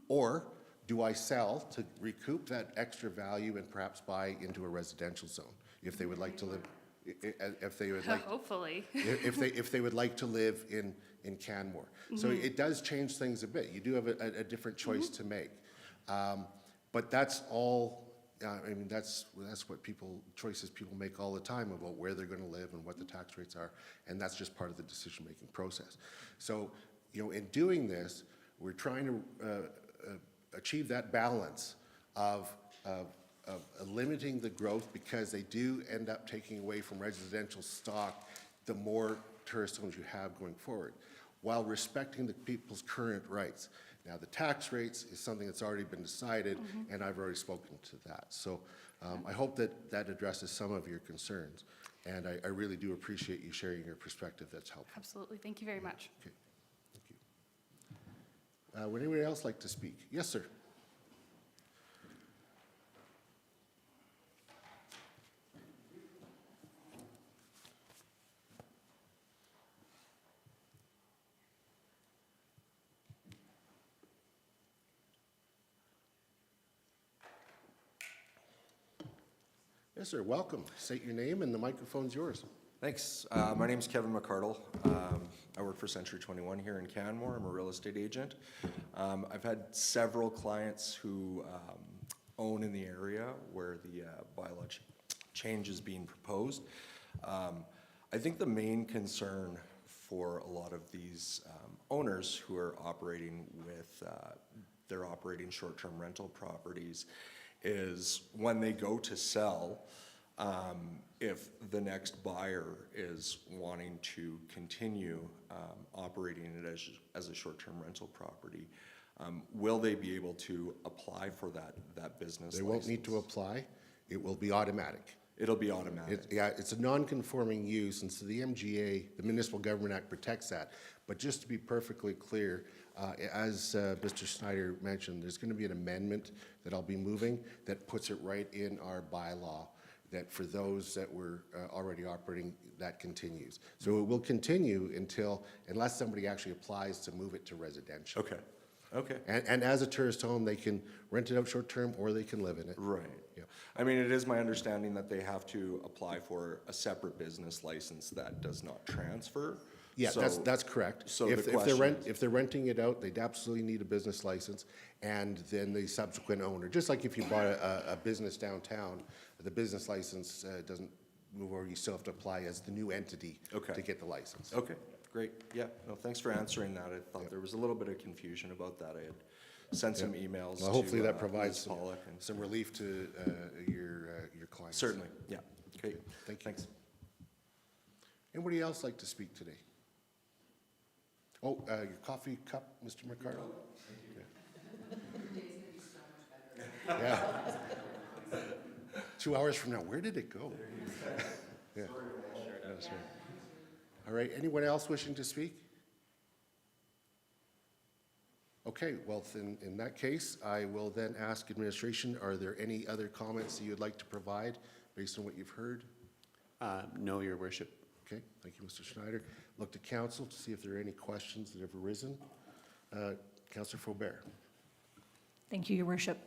Or do I sell to recoup that extra value and perhaps buy into a residential zone if they would like to live, if they would like, Hopefully. if they would like to live in Canmore. So it does change things a bit. You do have a different choice to make. But that's all, I mean, that's what choices people make all the time about where they're going to live and what the tax rates are, and that's just part of the decision-making process. So, you know, in doing this, we're trying to achieve that balance of limiting the growth, because they do end up taking away from residential stock the more tourist homes you have going forward. while respecting the people's current rights. Now, the tax rates is something that's already been decided, and I've already spoken to that. So I hope that that addresses some of your concerns, and I really do appreciate you sharing your perspective. That's helpful. Absolutely. Thank you very much. Okay, thank you. Would anybody else like to speak? Yes, sir. Yes, sir. Welcome. State your name, and the microphone's yours. Thanks. My name's Kevin McCardle. I work for Century 21 here in Canmore. I'm a real estate agent. I've had several clients who own in the area where the bylaw change is being proposed. I think the main concern for a lot of these owners who are operating with, they're operating short-term rental properties is when they go to sell, if the next buyer is wanting to continue operating it as a short-term rental property, will they be able to apply for that business They license? won't need to apply. It will be automatic. It'll be automatic. Yeah, it's a non-conforming use, and so the MGA, the Municipal Government Act, protects that. But just to be perfectly clear, as Mr. Snyder mentioned, there's going to be an amendment that I'll be moving that puts it right in our bylaw, that for those that were already operating, that continues. So it will continue unless somebody actually applies to move it to residential. Okay, okay. And as a tourist home, they can rent it out short-term, or they can live in it. Right. Yeah. I mean, it is my understanding that they have to apply for a separate business license that does not transfer. Yeah, So- that's correct. So If the they're question is- if they're renting it out, they'd absolutely need a business license, and then the subsequent owner, just like if you bought a business downtown, the business license doesn't move over, you still have to apply as the new entity Okay. to get the license. Okay, great. Yeah, no, thanks for answering that. I thought there was a little bit of confusion about that. I had sent some emails to Well, hopefully that provides Ms. Pollock and- some relief to your clients. Certainly, yeah. Great. Thank you. Thanks. Anybody else like to speak today? Oh, your coffee cup, Mr. McCardle? Yeah. 2 hours from now, where did it go? Yeah. That's right. All right, anyone else wishing to speak? Okay, well, in that case, I will then ask administration, are there any other comments that you'd like to provide based on what you've heard? No, Your Worship. Okay, thank you, Mr. Schneider. Look to council to see if there are any questions that have arisen. Councillor Faubert. Thank you, Your Worship.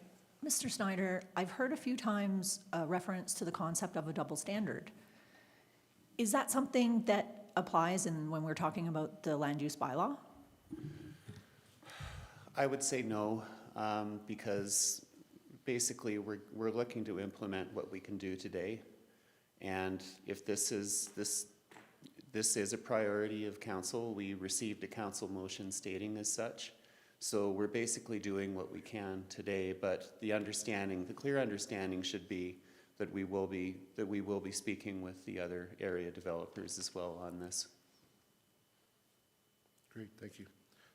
Mr. Snyder, I've heard a few times a reference to the concept of a double standard. Is that something that applies when we're talking about the land use bylaw? I would say no, because basically we're looking to implement what we can do today. And if this is a priority of council, we received a council motion stating as such. So we're basically doing what we can today, but the clear understanding should be that we will be speaking with the other area developers as well on this. Great, thank you.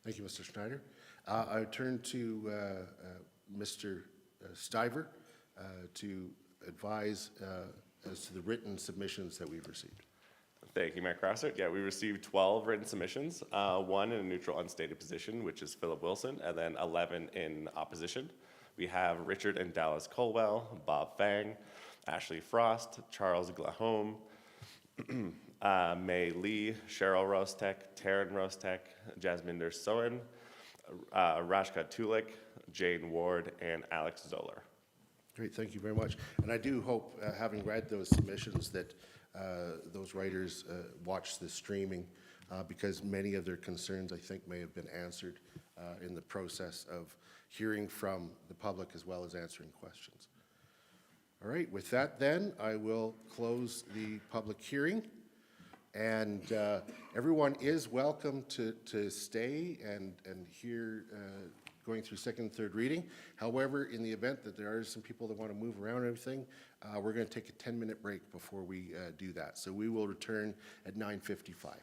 Thank you, Mr. Schneider. I turn to Mr. Stiver to advise as to the written submissions that we've received. Thank you, Mayor Crosser. Yeah, we received 12 written submissions, one in a neutral unstated position, which is Philip Wilson, and then 11 in opposition. We have Richard and Dallas Colwell, Bob Fang, Ashley Frost, Charles Glahome, May Lee, Cheryl Rostek, Taryn Rostek, Jasminder Soen, Rashka Tulik, Jane Ward, and Alex Zoller. Great, thank you very much. And I do hope, having read those submissions, that those writers watch the streaming because many of their concerns, I think, may have been answered in the process of hearing from the public as well as answering questions. All right, with that then, I will close the public hearing. And everyone is welcome to stay and hear going through second and third reading. However, in the event that there are some people that want to move around and everything, we're going to take a 10-minute break before we do that. So we will return at 9:55.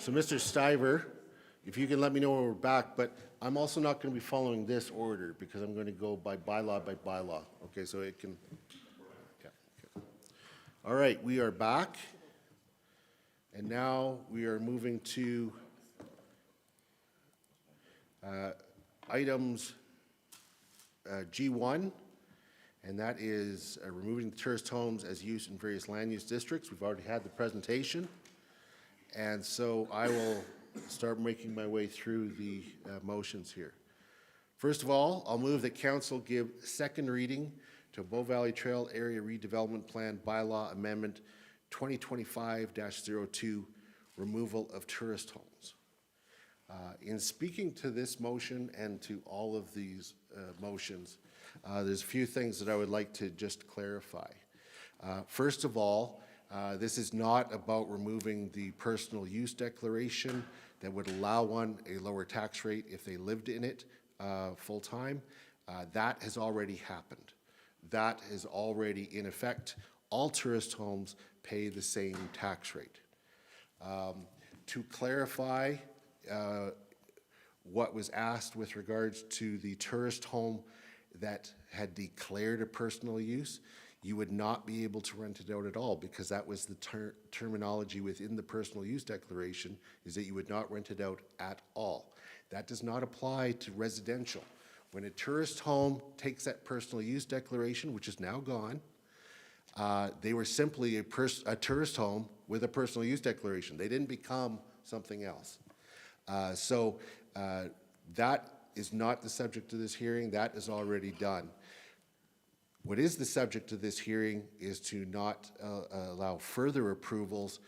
So Mr. Stiver, if you can let me know when we're back, but I'm also not going to be following this order because I'm going to go by bylaw, okay, so it can, yeah, okay. All right, we are back. And now we are moving to items G1, and that is removing the tourist homes as use in various land use districts. We've already had the presentation, and so I will start making my way through the motions here. First of all, I'll move that council give second reading to Bow Valley Trail Area Redevelopment Plan Bylaw Amendment 2025-02, removal of tourist homes. In speaking to this motion and to all of these motions, there's a few things that I would like to just clarify. First of all, this is not about removing the personal use declaration that would allow one a lower tax rate if they lived in it full-time. That has already happened. That is already in effect. All tourist homes pay the same tax rate. To clarify what was asked with regards to the tourist home that had declared a personal use, you would not be able to rent it out at all because that was the terminology within the personal use declaration, is that you would not rent it out at all. That does not apply to residential. When a tourist home takes that personal use declaration, which is now gone, they were simply a tourist home with a personal use declaration. They didn't become something else. So that is not the subject of this hearing. That is already done. What is the subject of this hearing is to not allow further approvals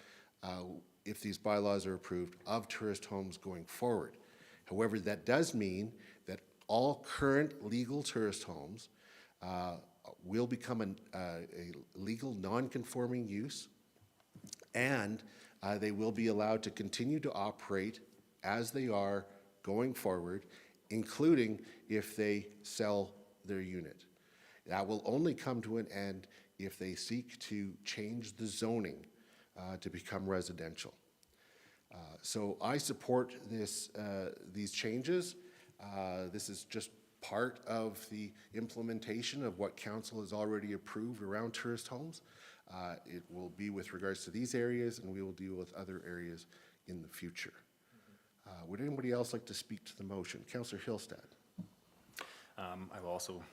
if these bylaws are approved of tourist homes going forward. However, that does mean that all current legal tourist homes will become a legal non-conforming use, and they will be allowed to continue to operate as they are going forward, including if they sell their unit. That will only come to an end if they seek to change the zoning to become residential. So I support these changes. This is just part of the implementation of what council has already approved around tourist homes. It will be with regards to these areas, and we will deal with other areas in the future. Would anybody else like to speak to the motion? Councillor Hillstad. I will also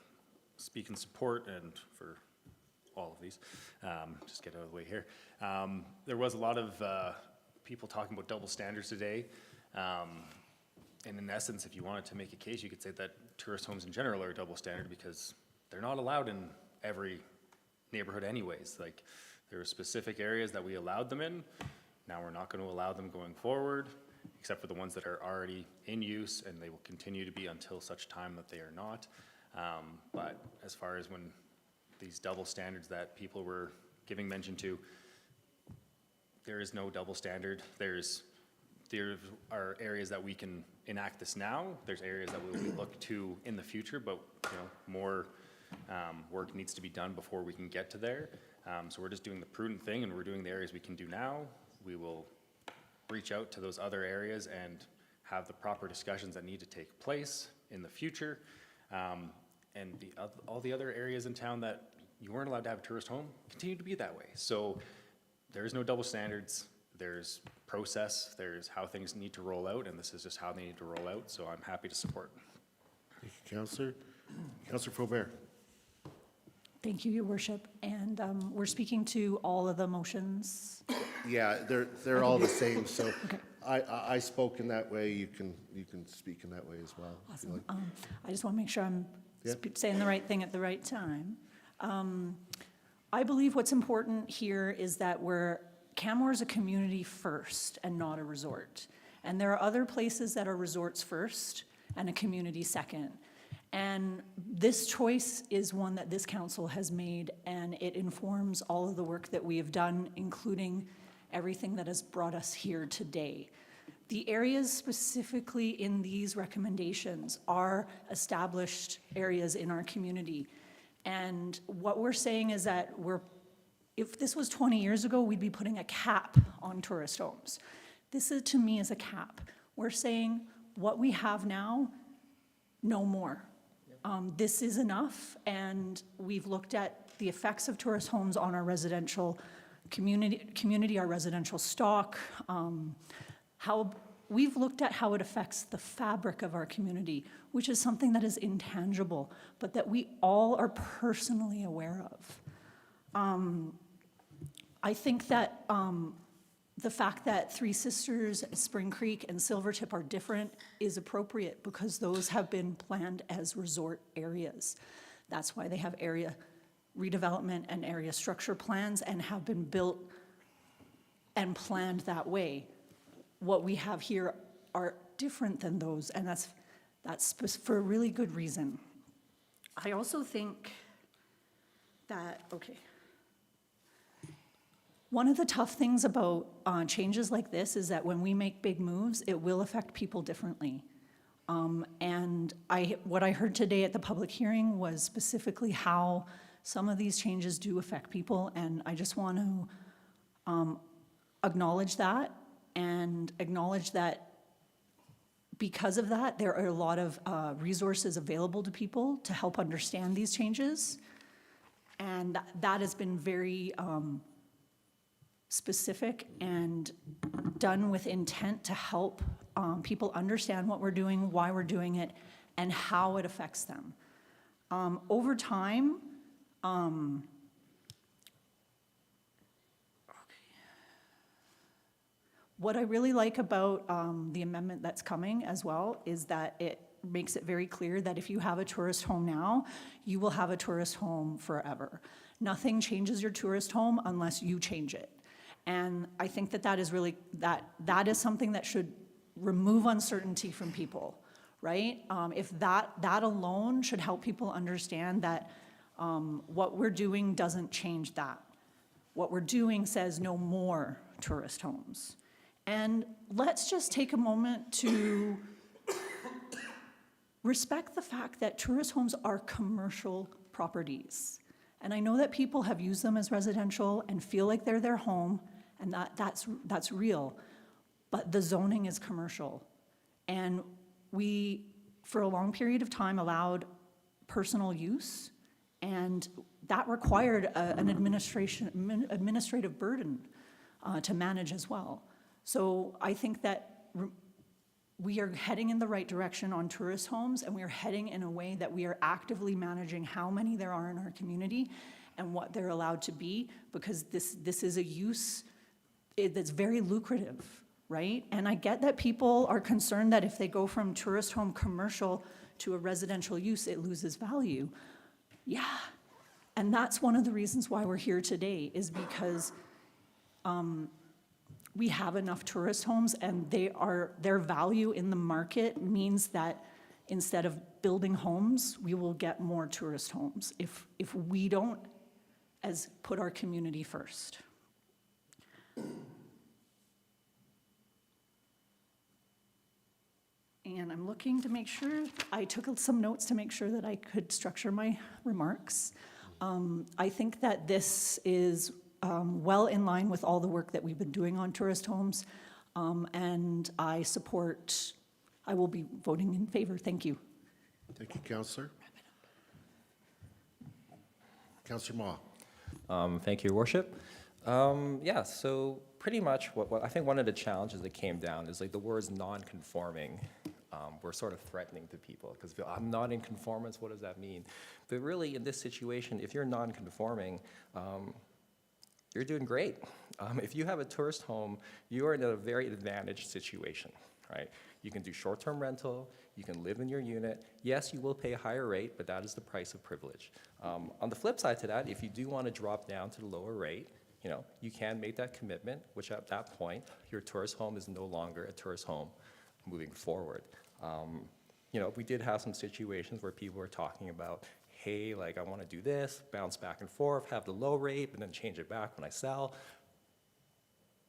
speak in support and for all of these. Just get out of the way here. There was a lot of people talking about double standards today. And in essence, if you wanted to make a case, you could say that tourist homes in general are a double standard because they're not allowed in every neighborhood anyways. Like, there are specific areas that we allowed them in. Now we're not going to allow them going forward, except for the ones that are already in use, and they will continue to be until such time that they are not. But as far as when these double standards that people were giving mention to, there is no double standard. There are areas that we can enact this now. There's areas that we will look to in the future, but more work needs to be done before we can get to there. So we're just doing the prudent thing, and we're doing the areas we can do now. We will reach out to those other areas and have the proper discussions that need to take place in the future. And all the other areas in town that you weren't allowed to have a tourist home continue to be that way. So there's no double standards. There's process, there's how things need to roll out, and this is just how they need to roll out, so I'm happy to support. Thank you, Councillor. Councillor Faubert. Thank you, Your Worship. And we're speaking to all of the motions. Yeah, they're all the same, so okay. I spoke in that way. You can speak in that way as well. Awesome. Like. I just want to make sure I'm saying the right thing at the right time. I believe what's important here is that Canmore is a community first and not a resort. And there are other places that are resorts first and a community second. And this choice is one that this council has made, and it informs all of the work that we have done, including everything that has brought us here today. The areas specifically in these recommendations are established areas in our community. And what we're saying is that if this was 20 years ago, we'd be putting a cap on tourist homes. This is, to me, is a cap. We're saying what we have now, no more. This is enough, and we've looked at the effects of tourist homes on our residential community, our residential stock, we've looked at how it affects the fabric of our community, which is something that is intangible, but that we all are personally aware of. I think that the fact that Three Sisters, Spring Creek, and Silvertip are different is appropriate because those have been planned as resort areas. That's why they have area redevelopment and area structure plans and have been built and planned that way. What we have here are different than those, and that's for a really good reason. I also think that, okay, one of the tough things about changes like this is that when we make big moves, it will affect people differently. And what I heard today at the public hearing was specifically how some of these changes do affect people, and I just want to acknowledge that, and acknowledge that because of that, there are a lot of resources available to people to help understand these changes, and that has been very specific and done with intent to help people understand what we're doing, why we're doing it, and how it affects them. Over time, what I really like about the amendment that's coming as well is that it makes it very clear that if you have a tourist home now, you will have a tourist home forever. Nothing changes your tourist home unless you change it. And I think that that is really, that is something that should remove uncertainty from people, right? If that alone should help people understand that what we're doing doesn't change that. What we're doing says no more tourist homes. And let's just take a moment to respect the fact that tourist homes are commercial properties. And I know that people have used them as residential and feel like they're their home, and that's real. But the zoning is commercial. And we, for a long period of time, allowed personal use, and that required an administrative burden to manage as well. So I think that we are heading in the right direction on tourist homes, and we are heading in a way that we are actively managing how many there are in our community and what they're allowed to be, because this is a use that's very lucrative, right? And I get that people are concerned that if they go from tourist home commercial to a residential use, it loses value. Yeah, and that's one of the reasons why we're here today, is because we have enough tourist homes, and their value in the market means that instead of building homes, we will get more tourist homes if we don't put our community first. And I'm looking to make sure, I took some notes to make sure that I could structure my remarks. I think that this is well in line with all the work that we've been doing on tourist homes, and I will be voting in favor. Thank you. Thank you, Councillor. Councillor Ma. Thank you, Your Worship. Yeah, so pretty much what I think one of the challenges that came down is like the words non-conforming were sort of threatening to people, because I'm not in conformance, what does that mean? But really in this situation, if you're non-conforming, you're doing great. If you have a tourist home, you are in a very advantaged situation, right? You can do short-term rental, you can live in your unit. Yes, you will pay a higher rate, but that is the price of privilege. On the flip side to that, if you do want to drop down to the lower rate, you can make that commitment, which at that point, your tourist home is no longer a tourist home moving forward. We did have some situations where people were talking about, hey, like I want to do this, bounce back and forth, have the low rate, but then change it back when I sell.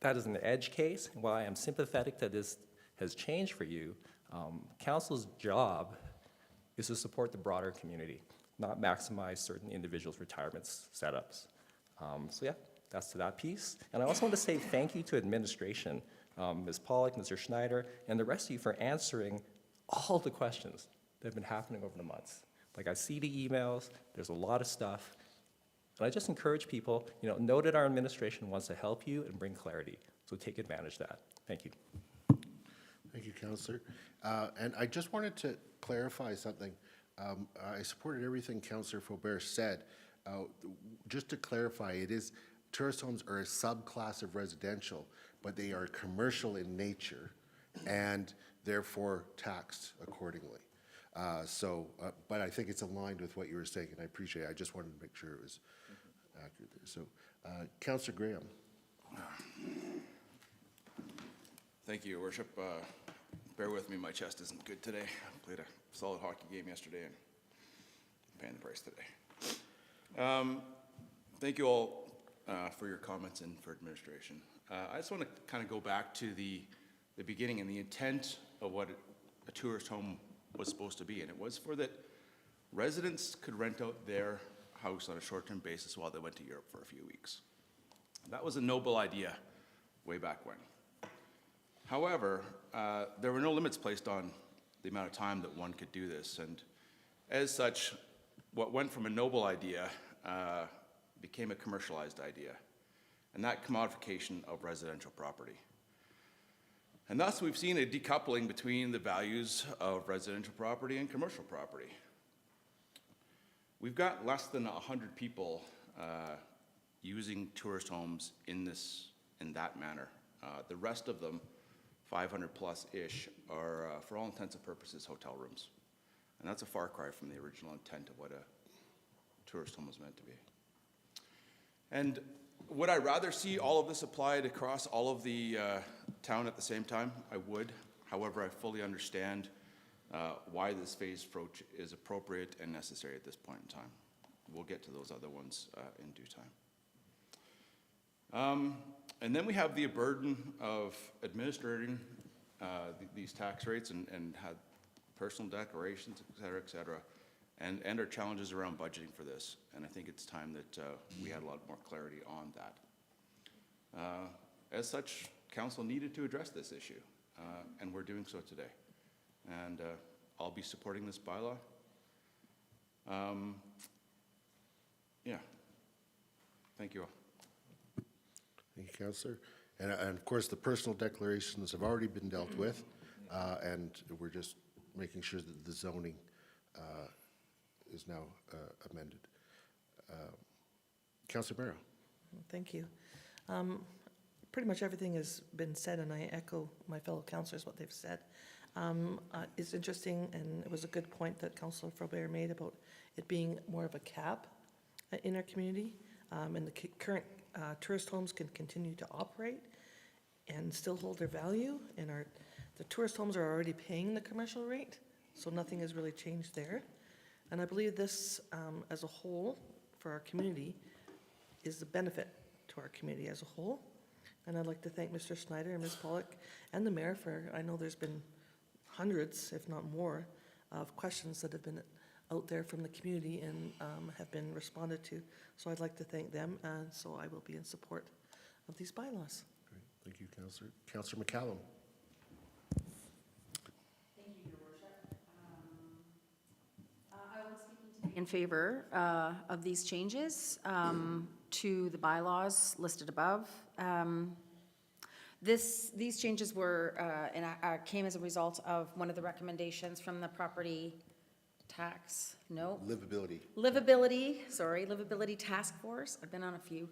That is an edge case. While I am sympathetic that this has changed for you, council's job is to support the broader community, not maximize certain individuals' retirement setups. So yeah, that's to that piece. And I also want to say thank you to administration Ms. Pollock, Mr. Schneider, and the rest of you for answering all the questions that have been happening over the months. Like, I see the emails, there's a lot of stuff, and I just encourage people, know that our administration wants to help you and bring clarity, so take advantage of that. Thank you. Thank you, Councillor. And I just wanted to clarify something. I supported everything Councillor Faubert said. Just to clarify, tourist homes are a subclass of residential, but they are commercial in nature and therefore taxed accordingly. But I think it's aligned with what you were saying, and I appreciate it. I just wanted to make sure it was accurate there. So, Councillor Graham. Thank you, Your Worship. Bear with me, my chest isn't good today. I played a solid hockey game yesterday and I'm paying the price today. Thank you all for your comments and for administration. I just want to kind of go back to the beginning and the intent of what a tourist home was supposed to be. And it was for that residents could rent out their house on a short-term basis while they went to Europe for a few weeks. That was a noble idea way back when. However, there were no limits placed on the amount of time that one could do this, and as such, what went from a noble idea became a commercialized idea, and that commodification of residential property. And thus, we've seen a decoupling between the values of residential property and commercial property. We've got less than 100 people using tourist homes in that manner. The rest of them, 500 plus-ish, are, for all intents and purposes, hotel rooms. And that's a far cry from the original intent of what a tourist home was meant to be. And would I rather see all of this applied across all of the town at the same time? I would. However, I fully understand why this phased approach is appropriate and necessary at this point in time. We'll get to those other ones in due time. And then we have the burden of administering these tax rates and have personal declarations, et cetera, and our challenges around budgeting for this. And I think it's time that we had a lot more clarity on that. As such, council needed to address this issue, and we're doing so today. And I'll be supporting this bylaw. Yeah. Thank you all. Thank you, Councillor. And of course, the personal declarations have already been dealt with, and we're just making sure that the zoning is now amended. Councillor Barrow. Thank you. Pretty much everything has been said, and I echo my fellow councillors what they've said. It's interesting, and it was a good point that Councillor Faubert made about it being more of a cap in our community, and the current tourist homes can continue to operate and still hold their value, and the tourist homes are already paying the commercial rate, so nothing has really changed there. And I believe this, as a whole, for our community, is a benefit to our community as a whole. And I'd like to thank Mr. Schneider and Ms. Pollock and the mayor for, I know there's been hundreds, if not more, of questions that have been out there from the community and have been responded to. So I'd like to thank them, and so I will be in support of these bylaws. Great. Thank you, Councillor. Councillor McCallum. Thank you, Your Worship. I will speak in favor of these changes to the bylaws listed above. These changes were came as a result of one of the recommendations from the property tax, no? Livability. Livability task force. I've been on a few.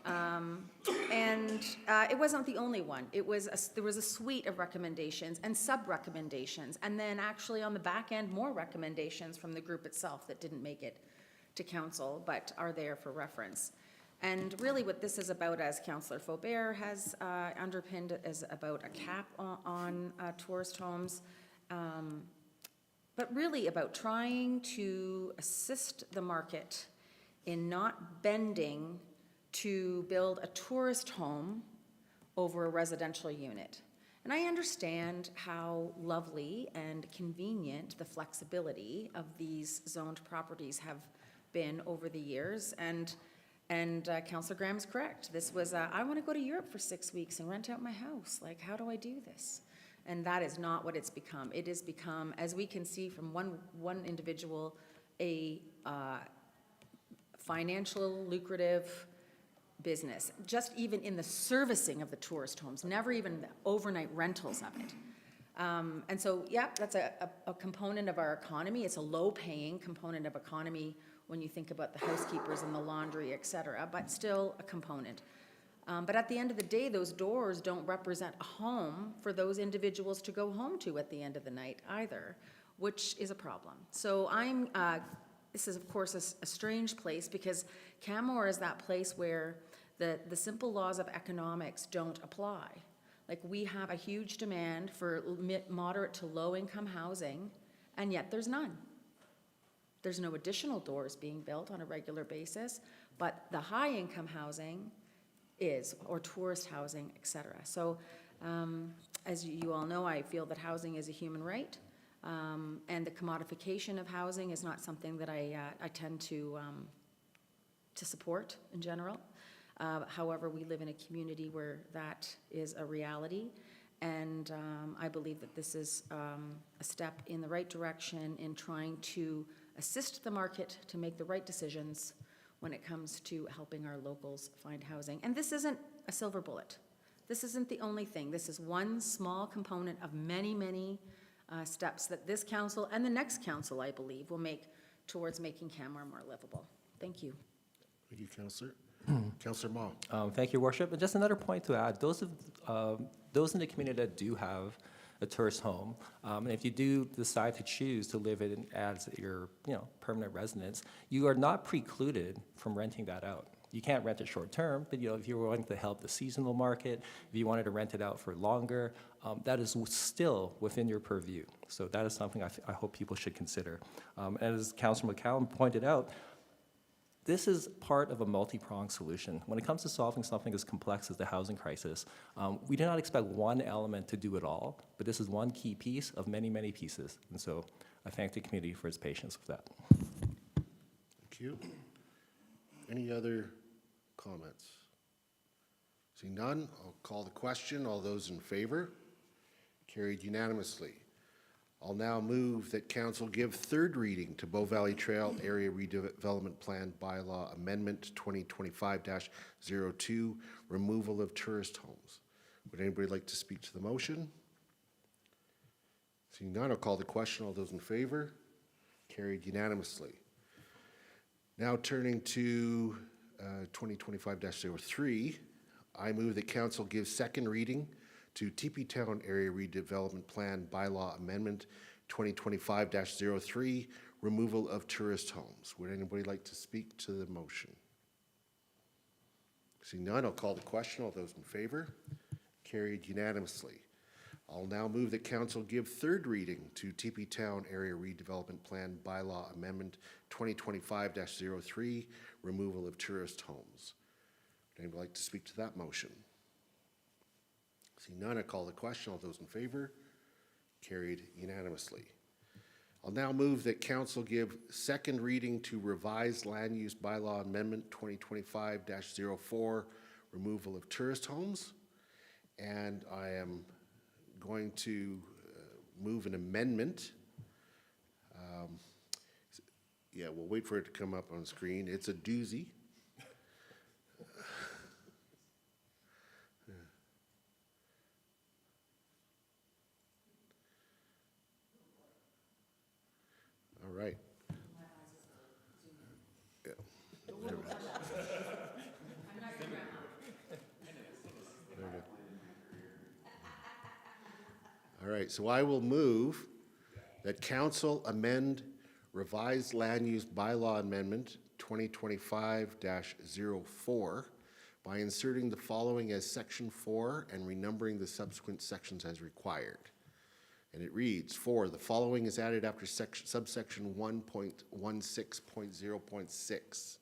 And it wasn't the only one. There was a suite of recommendations and sub-recommendations, and then actually on the back end, more recommendations from the group itself that didn't make it to council, but are there for reference. And really what this is about, as Councillor Faubert has underpinned, is about a cap on tourist homes, but really about trying to assist the market in not bending to build a tourist home over a residential unit. And I understand how lovely and convenient the flexibility of these zoned properties have been over the years, and And Councillor Graham is correct. This was, I want to go to Europe for 6 weeks and rent out my house. Like, how do I do this? And that is not what it's become. It has become, as we can see from one individual, a financial, lucrative business, just even in the servicing of the tourist homes, never even the overnight rentals of it. And so, yeah, that's a component of our economy. It's a low-paying component of economy when you think about the housekeepers and the laundry, et cetera, but still a component. But at the end of the day, those doors don't represent a home for those individuals to go home to at the end of the night either, which is a problem. So this is of course a strange place, because Canmore is that place where the simple laws of economics don't apply. Like, we have a huge demand for moderate to low income housing, and yet there's none. There's no additional doors being built on a regular basis, but the high income housing is, or tourist housing, et cetera. So as you all know, I feel that housing is a human right, and the commodification of housing is not something that I tend to support in general. However, we live in a community where that is a reality, and I believe that this is a step in the right direction in trying to assist the market to make the right decisions when it comes to helping our locals find housing. And this isn't a silver bullet. This isn't the only thing. This is one small component of many, many steps that this council and the next council, I believe, will make towards making Canmore more livable. Thank you. Thank you, Councillor. Councillor Ma. Thank you, Worship. And just another point to add, those in the community that do have a tourist home, and if you do decide to choose to live in as your permanent residence, you are not precluded from renting that out. You can't rent it short term, but if you're wanting to help the seasonal market, if you wanted to rent it out for longer, that is still within your purview. So that is something I hope people should consider. As Councillor McCallum pointed out, this is part of a multi-pronged solution. When it comes to solving something as complex as the housing crisis, we do not expect one element to do it all, but this is one key piece of many, many pieces. And so I thank the community for its patience with that. Thank you. Any other comments? Seeing none, I'll call the question. All those in favor? Carried unanimously. I'll now move that council give third reading to Bow Valley Trail Area Redevelopment Plan Bylaw Amendment 2025-02, removal of tourist homes. Would anybody like to speak to the motion? Seeing none, I'll call the question. All those in favor? Carried unanimously. Now turning to 2025-03, I move that council give second reading to TP Town Area Redevelopment Plan Bylaw Amendment 2025-03, removal of tourist homes. Would anybody like to speak to the motion? Seeing none, I'll call the question. All those in favor? Carried unanimously. I'll now move that council give third reading to TP Town Area Redevelopment Plan Bylaw Amendment 2025-03, removal of tourist homes. Would anybody like to speak to that motion? Seeing none, I call the question. All those in favor? Carried unanimously. I'll now move that council give second reading to revised land use bylaw amendment 2025-04, removal of tourist homes. And I am going to move an amendment. Yeah, we'll wait for it to come up on screen. It's a doozy. All right. Yeah. There we go. All right, so I will move that council amend revised land use bylaw amendment 2025-04 by inserting the following as section 4 and renumbering the subsequent sections as required. And it reads, 4, the following is added after subsection 1.16.0.6.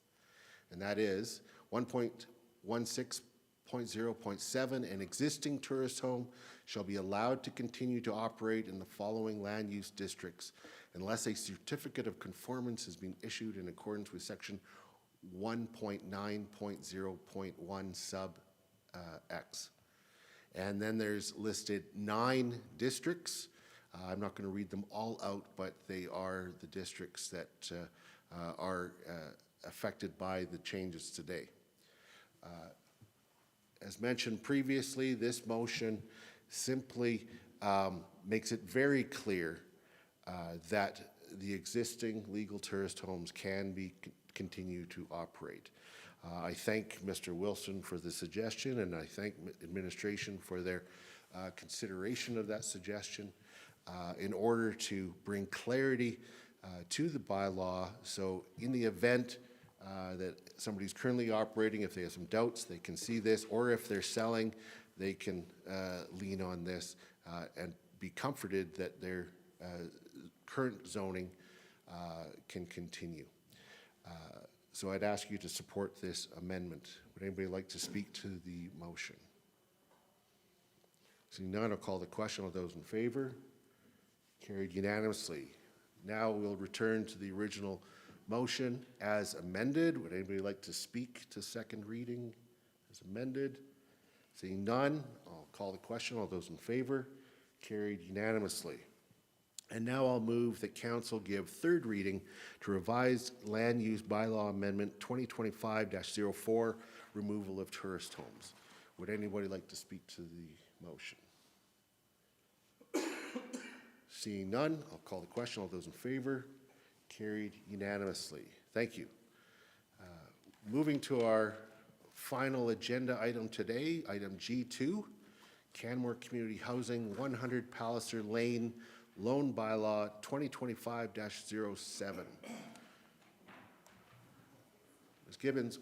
And that is 1.16.0.7, an existing tourist home shall be allowed to continue to operate in the following land use districts unless a certificate of conformance has been issued in accordance with section 1.9.0.1 sub X. And then there's listed 9 districts. I'm not going to read them all out, but they are the districts that are affected by the changes today. As mentioned previously, this motion simply makes it very clear that the existing legal tourist homes can continue to operate. I thank Mr. Wilson for the suggestion, and I thank administration for their consideration of that suggestion in order to bring clarity to the bylaw. So in the event that somebody's currently operating, if they have some doubts, they can see this, or if they're selling, they can lean on this and be comforted that their current zoning can continue. So I'd ask you to support this amendment. Would anybody like to speak to the motion? Seeing none, I'll call the question. All those in favor? Carried unanimously. Now we'll return to the original motion as amended. Would anybody like to speak to second reading as amended? Seeing none, I'll call the question. All those in favor? Carried unanimously. And now I'll move that council give third reading to revised land use bylaw amendment 2025-04, removal of tourist homes. Would anybody like to speak to the motion? Seeing none, I'll call the question. All those in favor? Carried unanimously. Thank you. Moving to our final agenda item today, item G2, Canmore Community Housing 100 Palliser Lane Loan Bylaw 2025-07. Ms. Gibbons,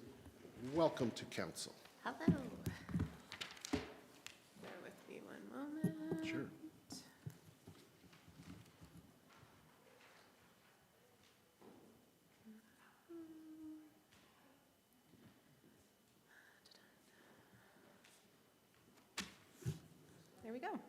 welcome to council. Hello. Bear with me one moment. Sure. There we go.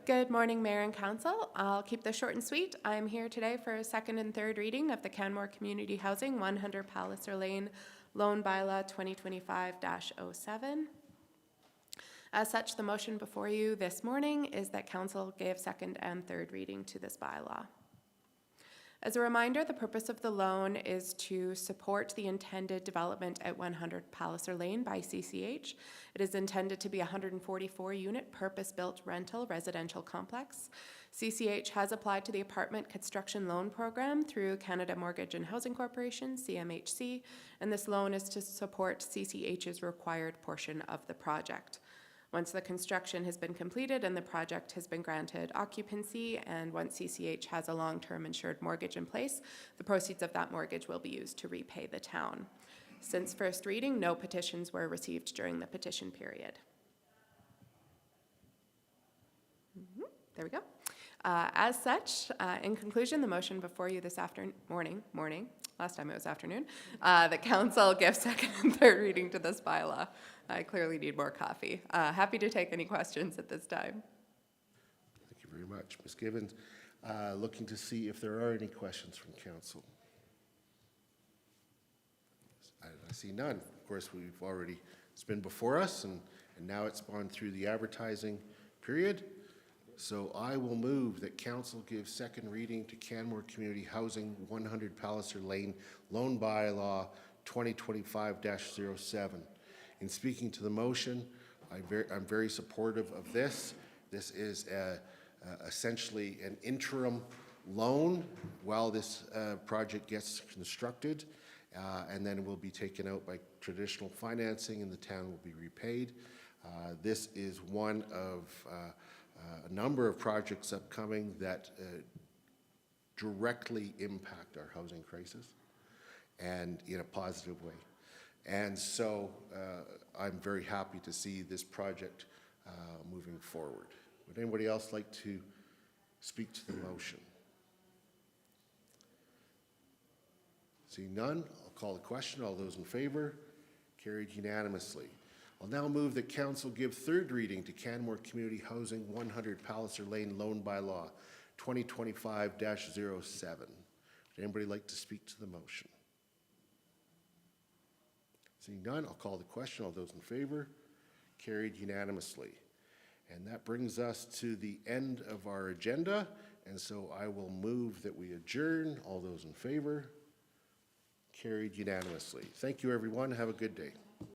Good morning, Mayor and Council. I'll keep this short and sweet. I'm here today for a second and third reading of the Canmore Community Housing 100 Palliser Lane Loan Bylaw 2025-07. As such, the motion before you this morning is that Council give second and third reading to this bylaw. As a reminder, the purpose of the loan is to support the intended development at 100 Palliser Lane by CCH. It is intended to be a 144-unit purpose-built rental residential complex. CCH has applied to the Apartment Construction Loan Program through Canada Mortgage and Housing Corporation, CMHC, and this loan is to support CCH's required portion of the project. Once the construction has been completed and the project has been granted occupancy, and once CCH has a long-term insured mortgage in place, the proceeds of that mortgage will be used to repay the town. Since first reading, no petitions were received during the petition period. There we go. As such, in conclusion, the motion before you this morning, last time it was afternoon, the council gives second and third reading to this bylaw. I clearly need more coffee. Happy to take any questions at this time. Thank you very much. Ms. Gibbons, looking to see if there are any questions from council. I see none. Of course, it's been before us, and now it's gone through the advertising period. So I will move that council give second reading to Canmore Community Housing 100 Palliser Lane Loan Bylaw 2025-07. In speaking to the motion, I'm very supportive of this. This is essentially an interim loan while this project gets constructed, and then it will be taken out by traditional financing and the town will be repaid. This is one of a number of projects upcoming that directly impact our housing crisis and in a positive way. And so I'm very happy to see this project moving forward. Would anybody else like to speak to the motion? Seeing none, I'll call the question. All those in favor? Carried unanimously. I'll now move that council give third reading to Canmore Community Housing 100 Palliser Lane Loan Bylaw 2025-07. Would anybody like to speak to the motion? Seeing none, I'll call the question. All those in favor? Carried unanimously. And that brings us to the end of our agenda, and so I will move that we adjourn. All those in favor? Carried unanimously. Thank you, everyone. Have a good day.